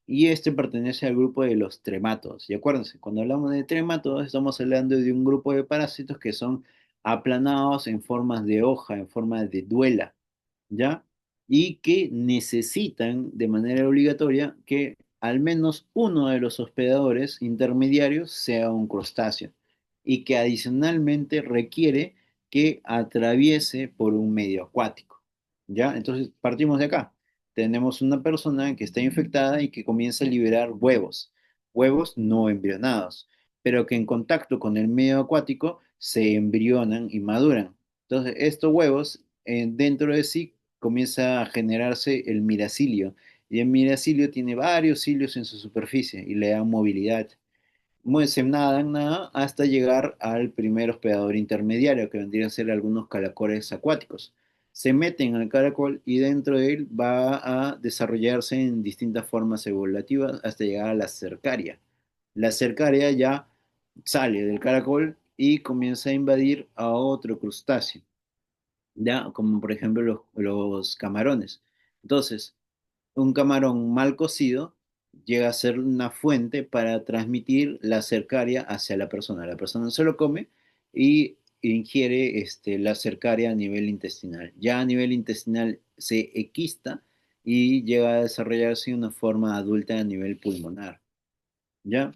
Y este pertenece al grupo de los trematodos. Y acuérdense, cuando hablamos de trematodos, estamos hablando de un grupo de parásitos que son aplanados en formas de hoja, en forma de duela, ¿ya? Y que necesitan de manera obligatoria que al menos uno de los hospedadores intermediarios sea un crustáceo y que adicionalmente requiere que atraviese por un medio acuático. ¿Ya? Entonces partimos de acá. Tenemos una persona que está infectada y que comienza a liberar huevos no embrionados, pero que en contacto con el medio acuático se embrionan y maduran. Entonces, estos huevos dentro de sí comienza a generarse el miracilio y el miracilio tiene varios cilios en su superficie y le dan movilidad. Se nadan, nada hasta llegar al primer hospedador intermediario, que vendrían a ser algunos caracoles acuáticos. Se meten al caracol y dentro de él va a desarrollarse en distintas formas evolutivas hasta llegar a la cercaria. La cercaria ya sale del caracol y comienza a invadir a otro crustáceo, ya como por ejemplo los camarones. Entonces, un camarón mal cocido llega a ser una fuente para transmitir la cercaria hacia la persona. La persona se lo come y ingiere la cercaria a nivel intestinal. Ya a nivel intestinal se equista y llega a desarrollarse una forma adulta a nivel pulmonar. ¿Ya?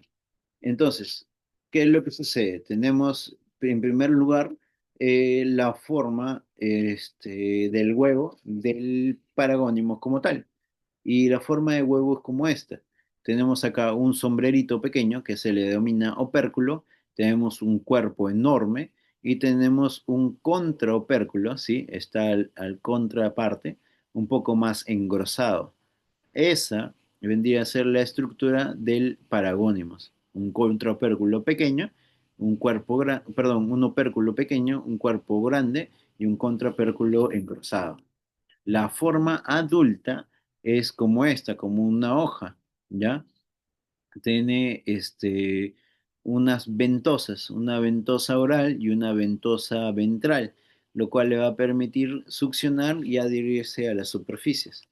Entonces, ¿qué es lo que sucede? Tenemos, en primer lugar, la forma del huevo del paragónimo como tal. Y la forma de huevo es como esta. Tenemos acá un sombrerito pequeño que se le denomina opérculo, tenemos un cuerpo enorme y tenemos un contraopérculo, ¿sí? Está al contraparte, un poco más engrosado. Esa vendría a ser la estructura del paragónimos. Un contraopérculo pequeño, un opérculo pequeño, un cuerpo grande y un contraopérculo engrosado. La forma adulta es como esta, como una hoja, ¿ya? Tiene unas ventosas, una ventosa oral y una ventosa ventral, lo cual le va a permitir succionar y adherirse a las superficies.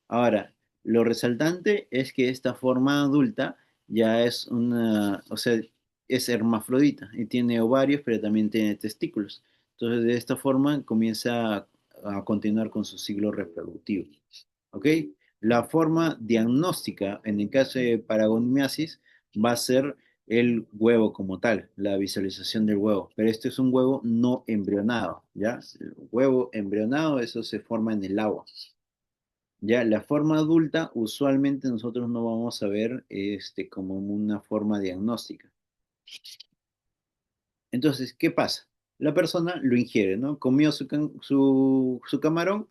Ahora, lo resaltante es que esta forma adulta ya es o sea, es hermafrodita y tiene ovarios, pero también tiene testículos. Entonces, de esta forma comienza a continuar con su ciclo reproductivo. ¿Ok? La forma diagnóstica en el caso de paragoniasis va a ser el huevo como tal, la visualización del huevo, pero este es un huevo no embrionado, ¿ya? El huevo embrionado, eso se forma en el agua. Ya, la forma adulta usualmente nosotros no vamos a ver como una forma diagnóstica. Entonces, ¿qué pasa? La persona lo ingiere, ¿no? Comió su camarón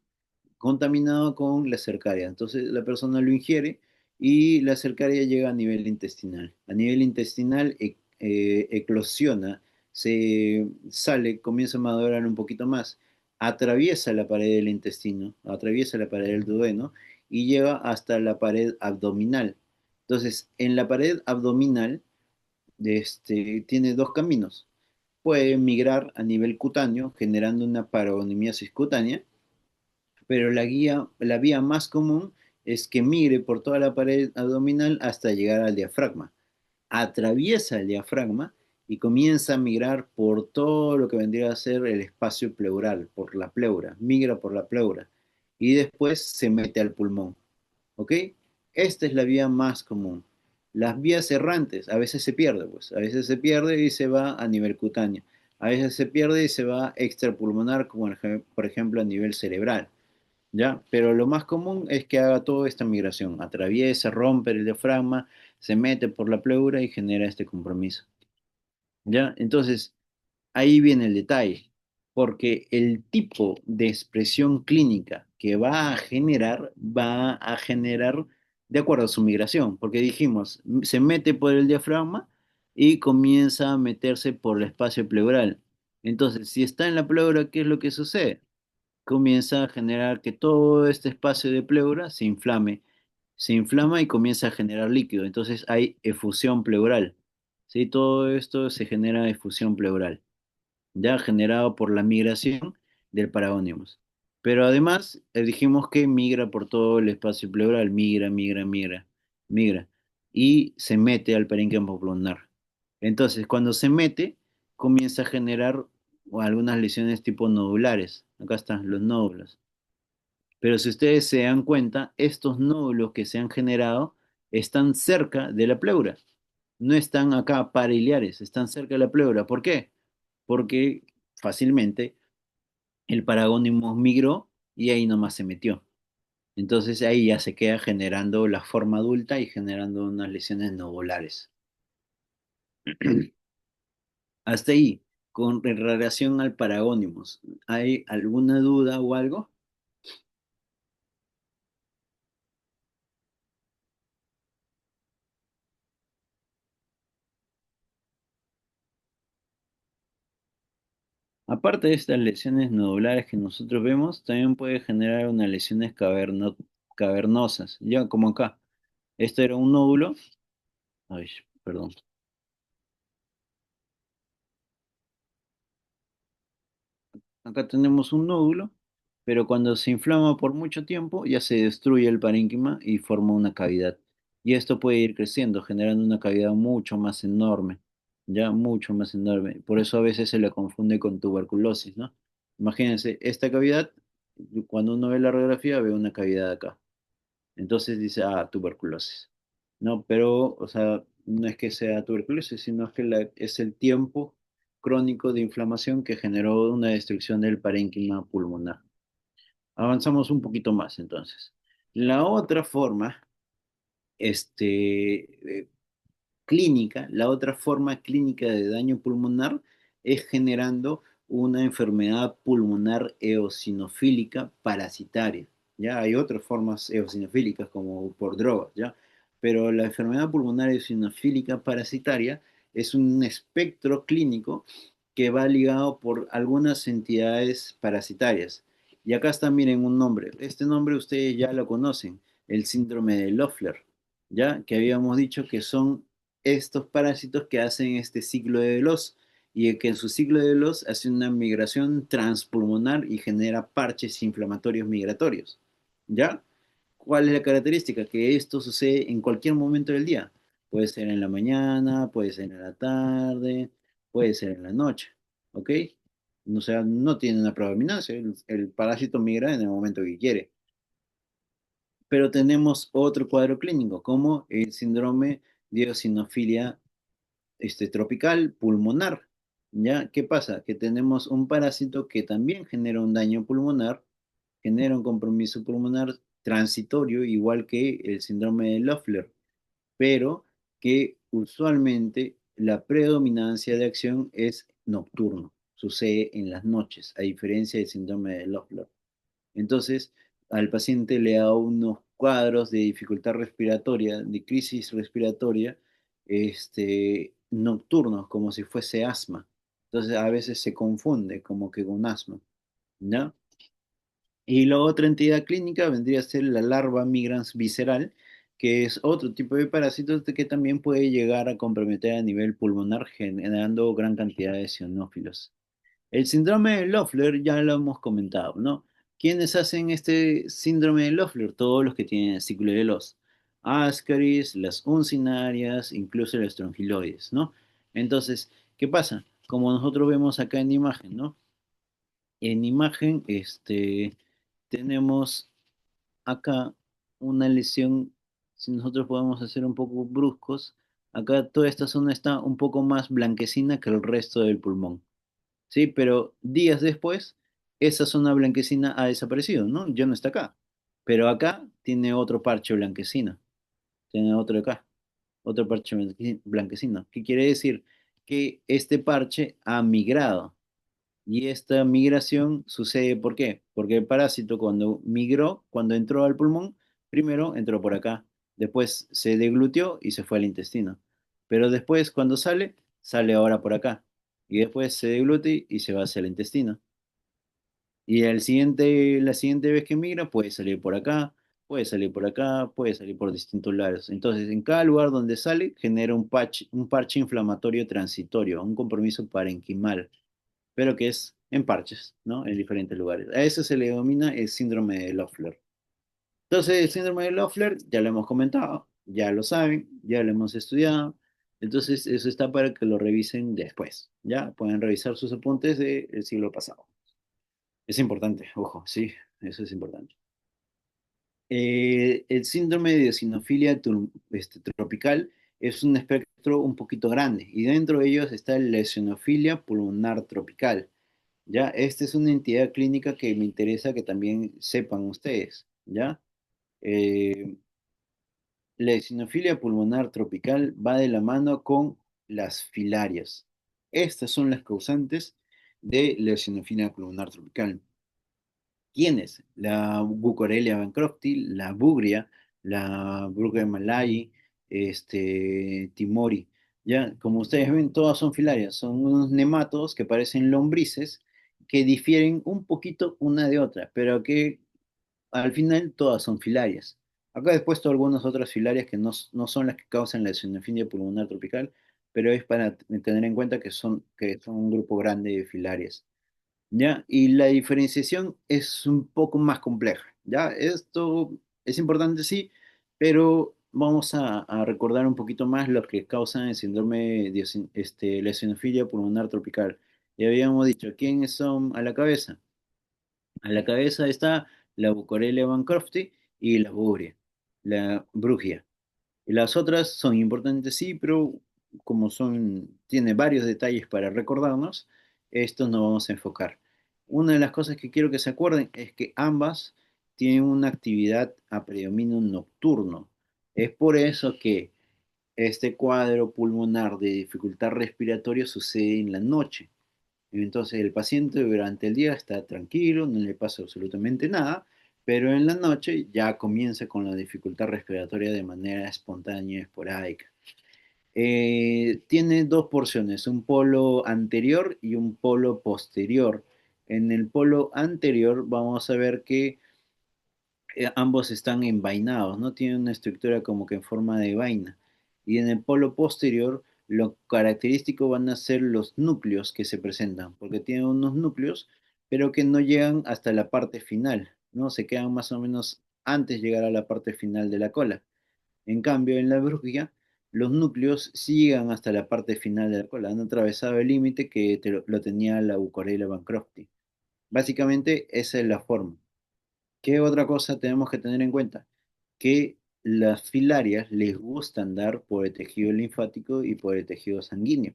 contaminado con la cercaria. Entonces la persona lo ingiere y la cercaria llega a nivel intestinal. A nivel intestinal eclosiona, se sale, comienza a madurar un poquito más, atraviesa la pared del intestino, atraviesa la pared del duodeno y llega hasta la pared abdominal. Entonces, en la pared abdominal tiene dos caminos. Puede migrar a nivel cutáneo, generando una paragonimiasis cutánea, pero la vía más común es que migre por toda la pared abdominal hasta llegar al diafragma. Atraviesa el diafragma y comienza a migrar por todo lo que vendría a ser el espacio pleural, por la pleura, migra por la pleura y después se mete al pulmón. ¿Ok? Esta es la vía más común. Las vías errantes a veces se pierde, pues, a veces se pierde y se va a nivel cutáneo. A veces se pierde y se va extrapulmonar, como por ejemplo a nivel cerebral. ¿Ya? Pero lo más común es que haga toda esta migración, atraviesa, rompe el diafragma, se mete por la pleura y genera este compromiso. ¿Ya? Entonces, ahí viene el detalle, porque el tipo de expresión clínica que va a generar de acuerdo a su migración, porque dijimos, se mete por el diafragma y comienza a meterse por el espacio pleural. Entonces, si está en la pleura, ¿qué es lo que sucede? Comienza a generar que todo este espacio de pleura se inflame, se inflama y comienza a generar líquido. Entonces hay efusión pleural. ¿Sí? Todo esto se genera efusión pleural, ya generado por la migración del paragónimos. Pero además dijimos que migra por todo el espacio pleural, migra, y se mete al parénquima pulmonar. Entonces, cuando se mete, comienza a generar algunas lesiones tipo nodulares. Acá están los nódulos. Pero si ustedes se dan cuenta, estos nódulos que se han generado están cerca de la pleura. No están acá pariliares, están cerca de la pleura. ¿Por qué? Porque fácilmente el paragónimo migró y ahí nomás se metió. Entonces ahí ya se queda generando la forma adulta y generando unas lesiones nodulares. Hasta ahí, con relación al paragónimos, ¿hay alguna duda o algo? Aparte de estas lesiones nodulares que nosotros vemos, también puede generar unas lesiones cavernosas, ya como acá. Esto era un nódulo. Ay, perdón. Acá tenemos un nódulo, pero cuando se inflama por mucho tiempo ya se destruye el parénquima y forma una cavidad. Y esto puede ir creciendo, generando una cavidad mucho más enorme, ya mucho más enorme. Por eso a veces se le confunde con tuberculosis, ¿no? Imagínense, esta cavidad, cuando uno ve la radiografía, ve una cavidad acá. Entonces dice, ah, tuberculosis. No, pero, o sea, no es que sea tuberculosis, sino que es el tiempo crónico de inflamación que generó una destrucción del parénquima pulmonar. Avanzamos un poquito más entonces. La otra forma, este, clínica, la otra forma clínica de daño pulmonar es generando una enfermedad pulmonar eosinofílica parasitaria. Ya hay otras formas eosinofílicas como por drogas, ¿ya? Pero la enfermedad pulmonar eosinofílica parasitaria es un espectro clínico que va ligado por algunas entidades parasitarias. Y acá está, miren, un nombre. Este nombre ustedes ya lo conocen, el síndrome de Loeffler, ¿ya? Que habíamos dicho que son estos parásitos que hacen este ciclo de Veloz y que en su ciclo de Veloz hace una migración transpulmonar y genera parches inflamatorios migratorios. ¿Ya? ¿Cuál es la característica? Que esto sucede en cualquier momento del día. Puede ser en la mañana, puede ser en la tarde, puede ser en la noche. ¿Ok? O sea, no tiene una predominancia. El parásito migra en el momento que quiere. Pero tenemos otro cuadro clínico, como el síndrome de eosinofilia tropical pulmonar. ¿Ya? ¿Qué pasa? Que tenemos un parásito que también genera un daño pulmonar, genera un compromiso pulmonar transitorio, igual que el síndrome de Loeffler, pero que usualmente la predominancia de acción es nocturno, sucede en las noches, a diferencia del síndrome de Loeffler. Entonces, al paciente le da unos cuadros de dificultad respiratoria, de crisis respiratoria, nocturnos, como si fuese asma. Entonces, a veces se confunde como que con asma, ¿no? Y la otra entidad clínica vendría a ser la larva migrans visceral, que es otro tipo de parásito que también puede llegar a comprometer a nivel pulmonar, generando gran cantidad de cionófilos. El síndrome de Loeffler ya lo hemos comentado, ¿no? ¿Quiénes hacen este síndrome de Loeffler? Todos los que tienen el ciclo de los Ascaris, las uncinarias, incluso los estrongiloides, ¿no? Entonces, ¿qué pasa? Como nosotros vemos acá en imagen, ¿no? En imagen, tenemos acá una lesión, si nosotros podemos hacer un poco bruscos, acá toda esta zona está un poco más blanquecina que el resto del pulmón. Sí, pero días después, esa zona blanquecina ha desaparecido, ¿no? Ya no está acá. Pero acá tiene otro parche blanquecino, tiene otro acá, otro parche blanquecino. ¿Qué quiere decir? Que este parche ha migrado. Y esta migración sucede, ¿por qué? Porque el parásito cuando migró, cuando entró al pulmón, primero entró por acá, después se deglutió y se fue al intestino. Pero después cuando sale, sale ahora por acá. Y después se deglute y se va hacia el intestino. Y la siguiente vez que migra puede salir por acá, puede salir por acá, puede salir por distintos lados. Entonces, en cada lugar donde sale, genera un parche inflamatorio transitorio, un compromiso parenquimal, pero que es en parches, ¿no? En diferentes lugares. A eso se le denomina el síndrome de Loeffler. Entonces, el síndrome de Loeffler, ya lo hemos comentado, ya lo saben, ya lo hemos estudiado. Entonces, eso está para que lo revisen después. Ya pueden revisar sus apuntes del siglo pasado. Es importante, ojo, sí, eso es importante. El síndrome de eosinofilia tropical es un espectro un poquito grande y dentro de ellos está la eosinofilia pulmonar tropical. ¿Ya? Esta es una entidad clínica que me interesa que también sepan ustedes, ¿ya? Eh, la eosinofilia pulmonar tropical va de la mano con las filarias. Estas son las causantes de la eosinofilia pulmonar tropical. ¿Quiénes? La Bucorrelia bancrofti, la Bugria, la Bruga malayi, Timori. Ya, como ustedes ven, todas son filarias, son unos nematodos que parecen lombrices que difieren un poquito una de otra, pero que al final todas son filarias. Acá he puesto algunas otras filarias que no son las que causan la eosinofilia pulmonar tropical, pero es para tener en cuenta que son un grupo grande de filarias. ¿Ya? Y la diferenciación es un poco más compleja, ¿ya? Esto es importante, sí, pero vamos a recordar un poquito más lo que causa el síndrome de la eosinofilia pulmonar tropical. Ya habíamos dicho, ¿quiénes son a la cabeza? A la cabeza está la Bucorrelia bancrofti y la Brugia. Y las otras son importantes, sí, pero como tiene varios detalles para recordarnos, esto no vamos a enfocar. Una de las cosas que quiero que se acuerden es que ambas tienen una actividad a predominio nocturno. Es por eso que este cuadro pulmonar de dificultad respiratoria sucede en la noche. Entonces el paciente durante el día está tranquilo, no le pasa absolutamente nada, pero en la noche ya comienza con la dificultad respiratoria de manera espontánea, esporádica. Tiene dos porciones, un polo anterior y un polo posterior. En el polo anterior vamos a ver que ambos están envainados, ¿no? Tienen una estructura como que en forma de vaina. Y en el polo posterior, lo característico van a ser los núcleos que se presentan, porque tienen unos núcleos, pero que no llegan hasta la parte final, ¿no? Se quedan más o menos antes de llegar a la parte final de la cola. En cambio, en la brugia, los núcleos sí llegan hasta la parte final de la cola, han atravesado el límite que lo tenía la Bucorella bancrofti. Básicamente, esa es la forma. ¿Qué otra cosa tenemos que tener en cuenta? Que las filarias les gusta andar por el tejido linfático y por el tejido sanguíneo.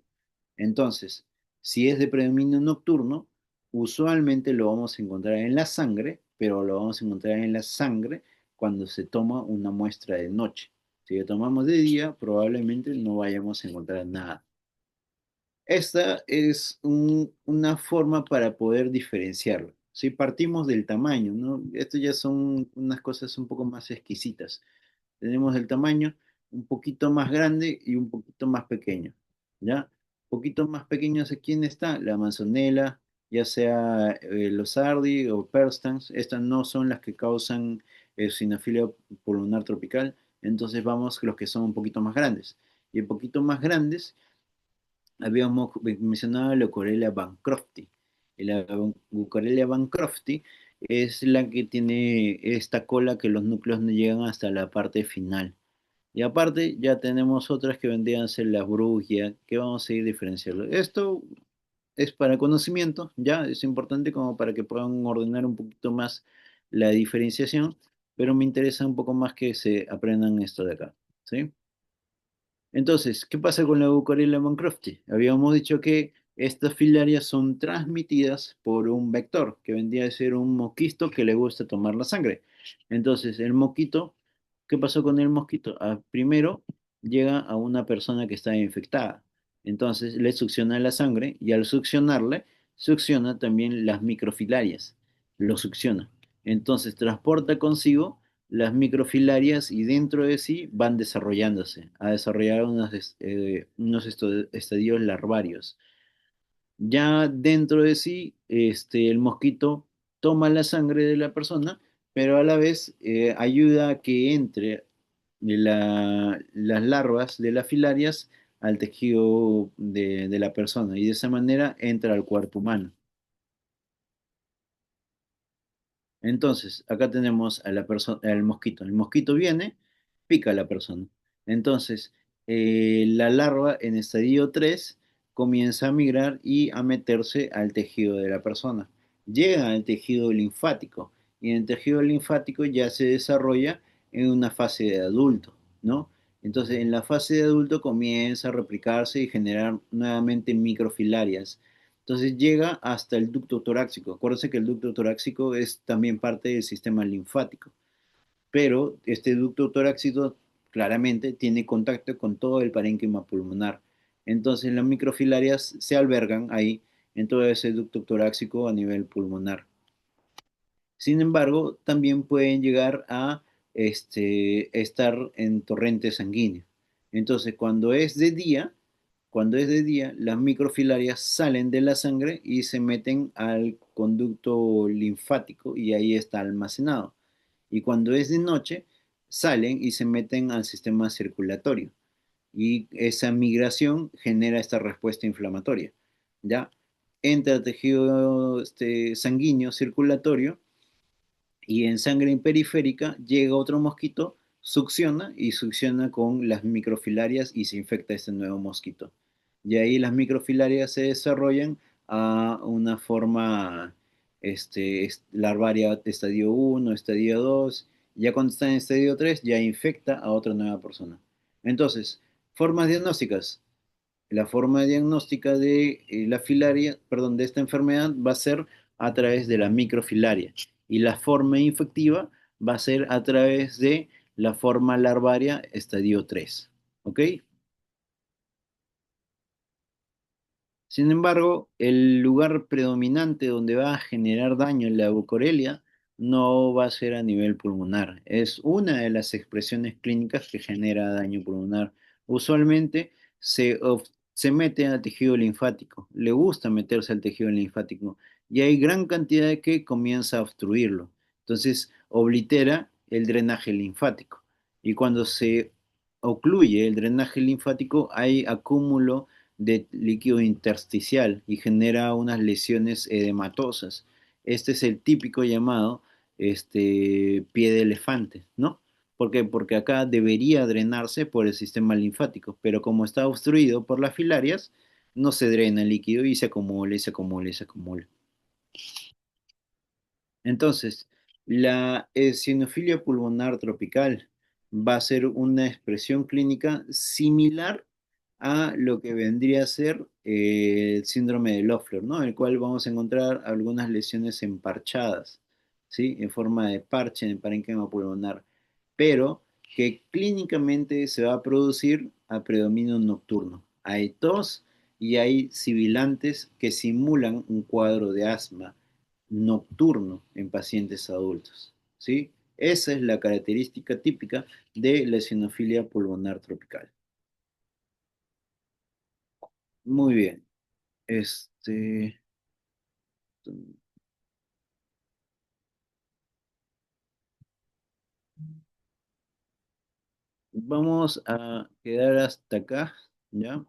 Entonces, si es de predominio nocturno, usualmente lo vamos a encontrar en la sangre, pero lo vamos a encontrar en la sangre cuando se toma una muestra de noche. Si lo tomamos de día, probablemente no vayamos a encontrar nada. Esta es una forma para poder diferenciarlo. Si partimos del tamaño, ¿no? Esto ya son unas cosas un poco más exquisitas. Tenemos el tamaño un poquito más grande y un poquito más pequeño, ¿ya? Un poquito más pequeños, ¿quién está? La manzanela, ya sea los Sardi o Perstans. Estas no son las que causan sinofilia pulmonar tropical. Entonces vamos los que son un poquito más grandes. Y un poquito más grandes habíamos mencionado la Bucorrelia bancrofti. Y la Bucorrelia bancrofti es la que tiene esta cola que los núcleos no llegan hasta la parte final. Y aparte ya tenemos otras que vendrían a ser las brugia, que vamos a ir diferenciando. Esto es para conocimiento, ya es importante como para que puedan ordenar un poquito más la diferenciación, pero me interesa un poco más que se aprendan esto de acá, ¿sí? Entonces, ¿qué pasa con la Bucorella bancrofti? Habíamos dicho que estas filarias son transmitidas por un vector, que vendría a ser un mosquito que le gusta tomar la sangre. Entonces, el mosquito, ¿qué pasó con el mosquito? Primero llega a una persona que está infectada. Entonces, le succiona la sangre y al succionarle, succiona también las microfilarias. Lo succiona. Entonces, transporta consigo las microfilarias y dentro de sí van desarrollándose, a desarrollar unos estadios larvarios. Ya dentro de sí, el mosquito toma la sangre de la persona, pero a la vez ayuda a que entre las larvas de las filarias al tejido de la persona y de esa manera entra al cuerpo humano. Entonces, acá tenemos a al mosquito. El mosquito viene, pica a la persona. Entonces, la larva en estadio 3 comienza a migrar y a meterse al tejido de la persona. Llega al tejido linfático y en el tejido linfático ya se desarrolla en una fase de adulto, ¿no? Entonces, en la fase de adulto comienza a replicarse y generar nuevamente microfilarias. Entonces llega hasta el ducto torácico. Acuérdense que el ducto torácico es también parte del sistema linfático, pero este ducto torácico claramente tiene contacto con todo el parénquima pulmonar. Entonces las microfilarias se albergan ahí en todo ese ducto torácico a nivel pulmonar. Sin embargo, también pueden llegar a estar en torrente sanguíneo. Entonces, cuando es de día, las microfilarias salen de la sangre y se meten al conducto linfático y ahí está almacenado. Y cuando es de noche, salen y se meten al sistema circulatorio. Y esa migración genera esta respuesta inflamatoria. ¿Ya? Entra al tejido sanguíneo circulatorio y en sangre periférica llega otro mosquito, succiona y succiona con las microfilarias y se infecta este nuevo mosquito. Y ahí las microfilarias se desarrollan a una forma larvaria de estadio 1, estadio 2. Ya cuando está en estadio 3 ya infecta a otra nueva persona. Entonces, formas diagnósticas. La forma diagnóstica de la filaria, perdón, de esta enfermedad va a ser a través de la microfilaria y la forma infectiva va a ser a través de la forma larvaria estadio 3. ¿Ok? Sin embargo, el lugar predominante donde va a generar daño la eucorelia no va a ser a nivel pulmonar. Es una de las expresiones clínicas que genera daño pulmonar. Usualmente se mete al tejido linfático, le gusta meterse al tejido linfático y hay gran cantidad de que comienza a obstruirlo. Entonces, oblitera el drenaje linfático. Y cuando se ocluye el drenaje linfático, hay acúmulo de líquido intersticial y genera unas lesiones edematosas. Este es el típico llamado pie de elefante, ¿no? ¿Por qué? Porque acá debería drenarse por el sistema linfático, pero como está obstruido por las filarias, no se drena el líquido y se acumula y se acumula y se acumula. Entonces, la eosinofilia pulmonar tropical va a ser una expresión clínica similar a lo que vendría a ser el síndrome de Loeffler, ¿no? En el cual vamos a encontrar algunas lesiones emparchadas, ¿sí? En forma de parche en el parénquima pulmonar, pero que clínicamente se va a producir a predominio nocturno. Hay tos y hay sibilantes que simulan un cuadro de asma nocturno en pacientes adultos, ¿sí? Esa es la característica típica de la eosinofilia pulmonar tropical. Muy bien. Este, vamos a quedar hasta acá, ¿ya?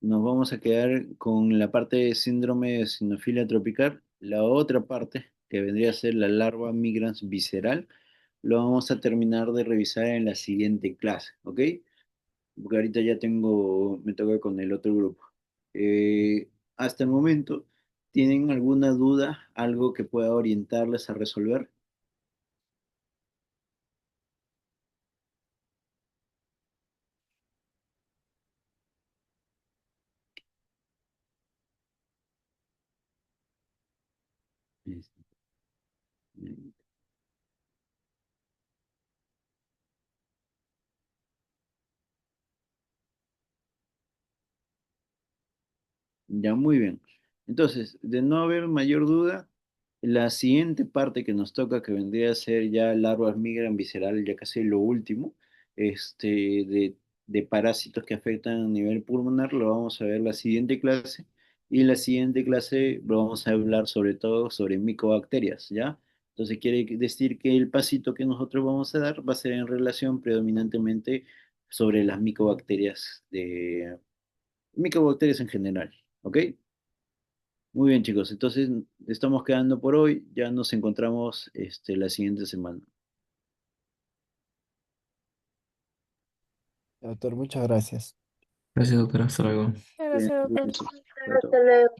Nos vamos a quedar con la parte de síndrome de eosinofilia tropical. La otra parte, que vendría a ser la larva migrans visceral, lo vamos a terminar de revisar en la siguiente clase, ¿ok? Porque ahorita ya me toca con el otro grupo. Hasta el momento, ¿tienen alguna duda, algo que pueda orientarles a resolver? Ya, muy bien. Entonces, de no haber mayor duda, la siguiente parte que nos toca, que vendría a ser ya larvas migran visceral, ya casi lo último, este, de, de parásitos que afectan a nivel pulmonar, lo vamos a ver la siguiente clase. Y en la siguiente clase lo vamos a hablar sobre todo sobre micobacterias, ¿ya? Entonces quiere decir que el pasito que nosotros vamos a dar va a ser en relación predominantemente sobre las micobacterias en general, ¿ok? Muy bien, chicos. Entonces, estamos quedando por hoy. Ya nos encontramos la siguiente semana. Doctor, muchas gracias. Gracias, doctora. Hasta luego. Bien, Gracias, doctor. cuídense. Chao, Hasta chao. luego.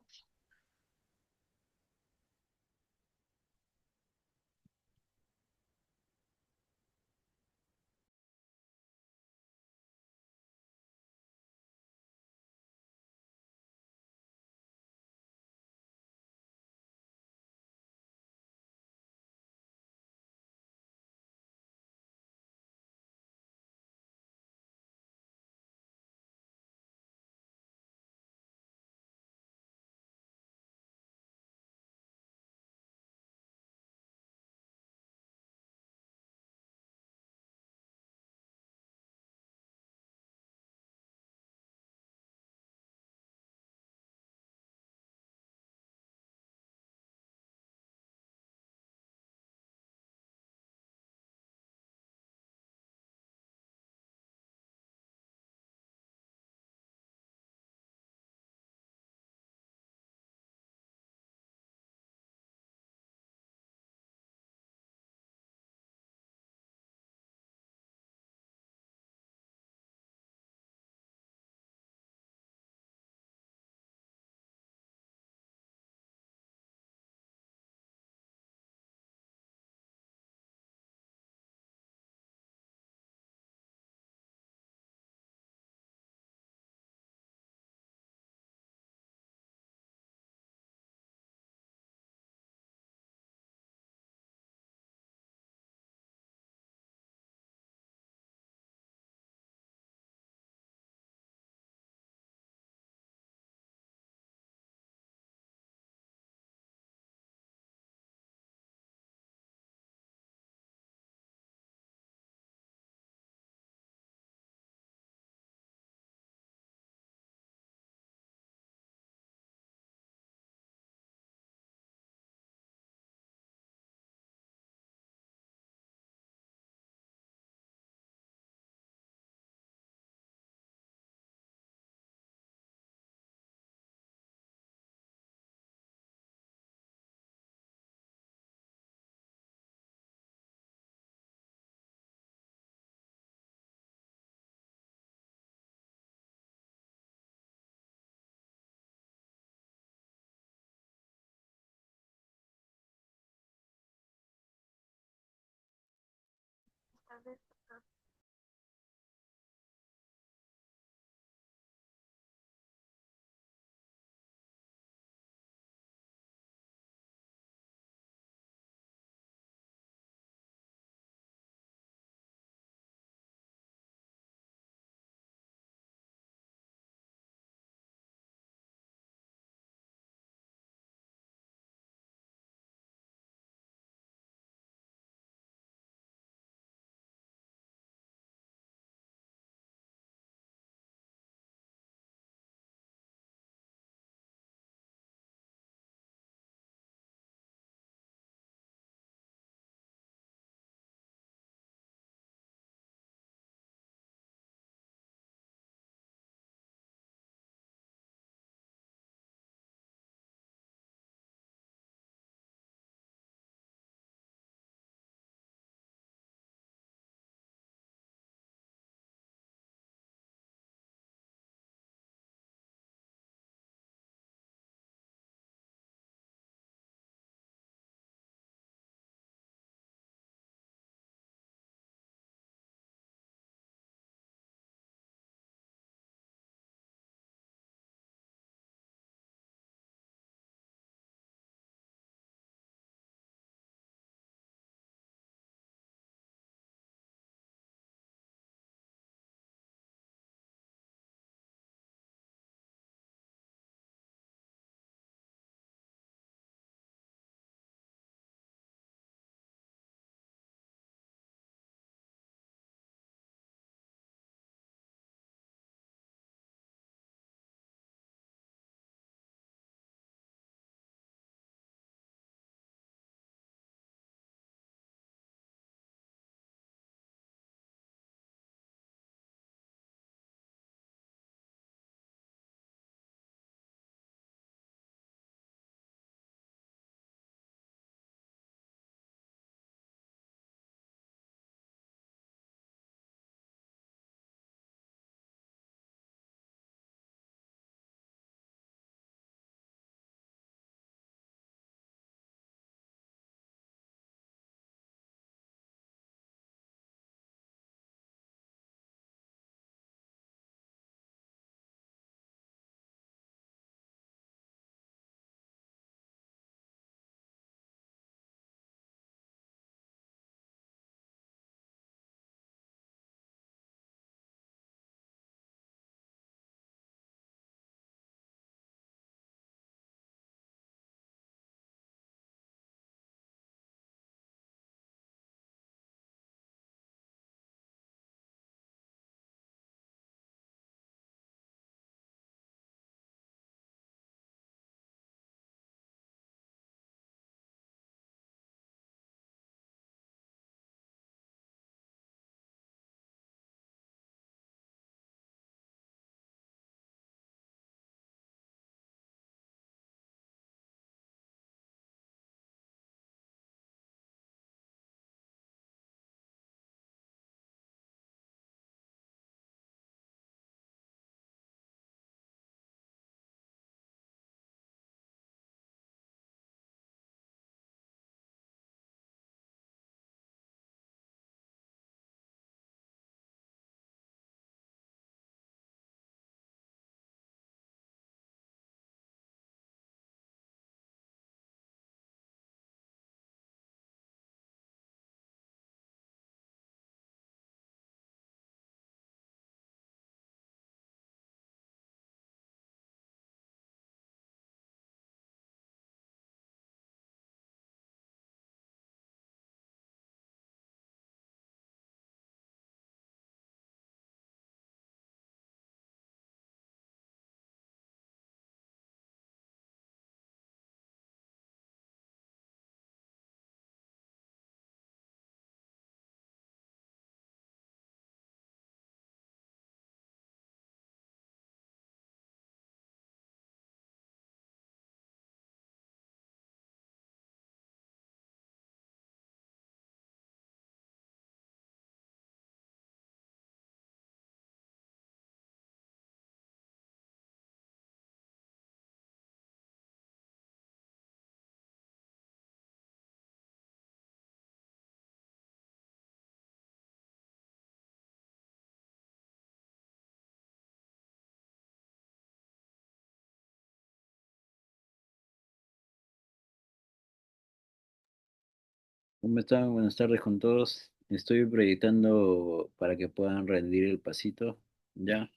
¿Cómo están? Buenas tardes con todos. Estoy proyectando para que puedan rendir el pasito. ¿Ya?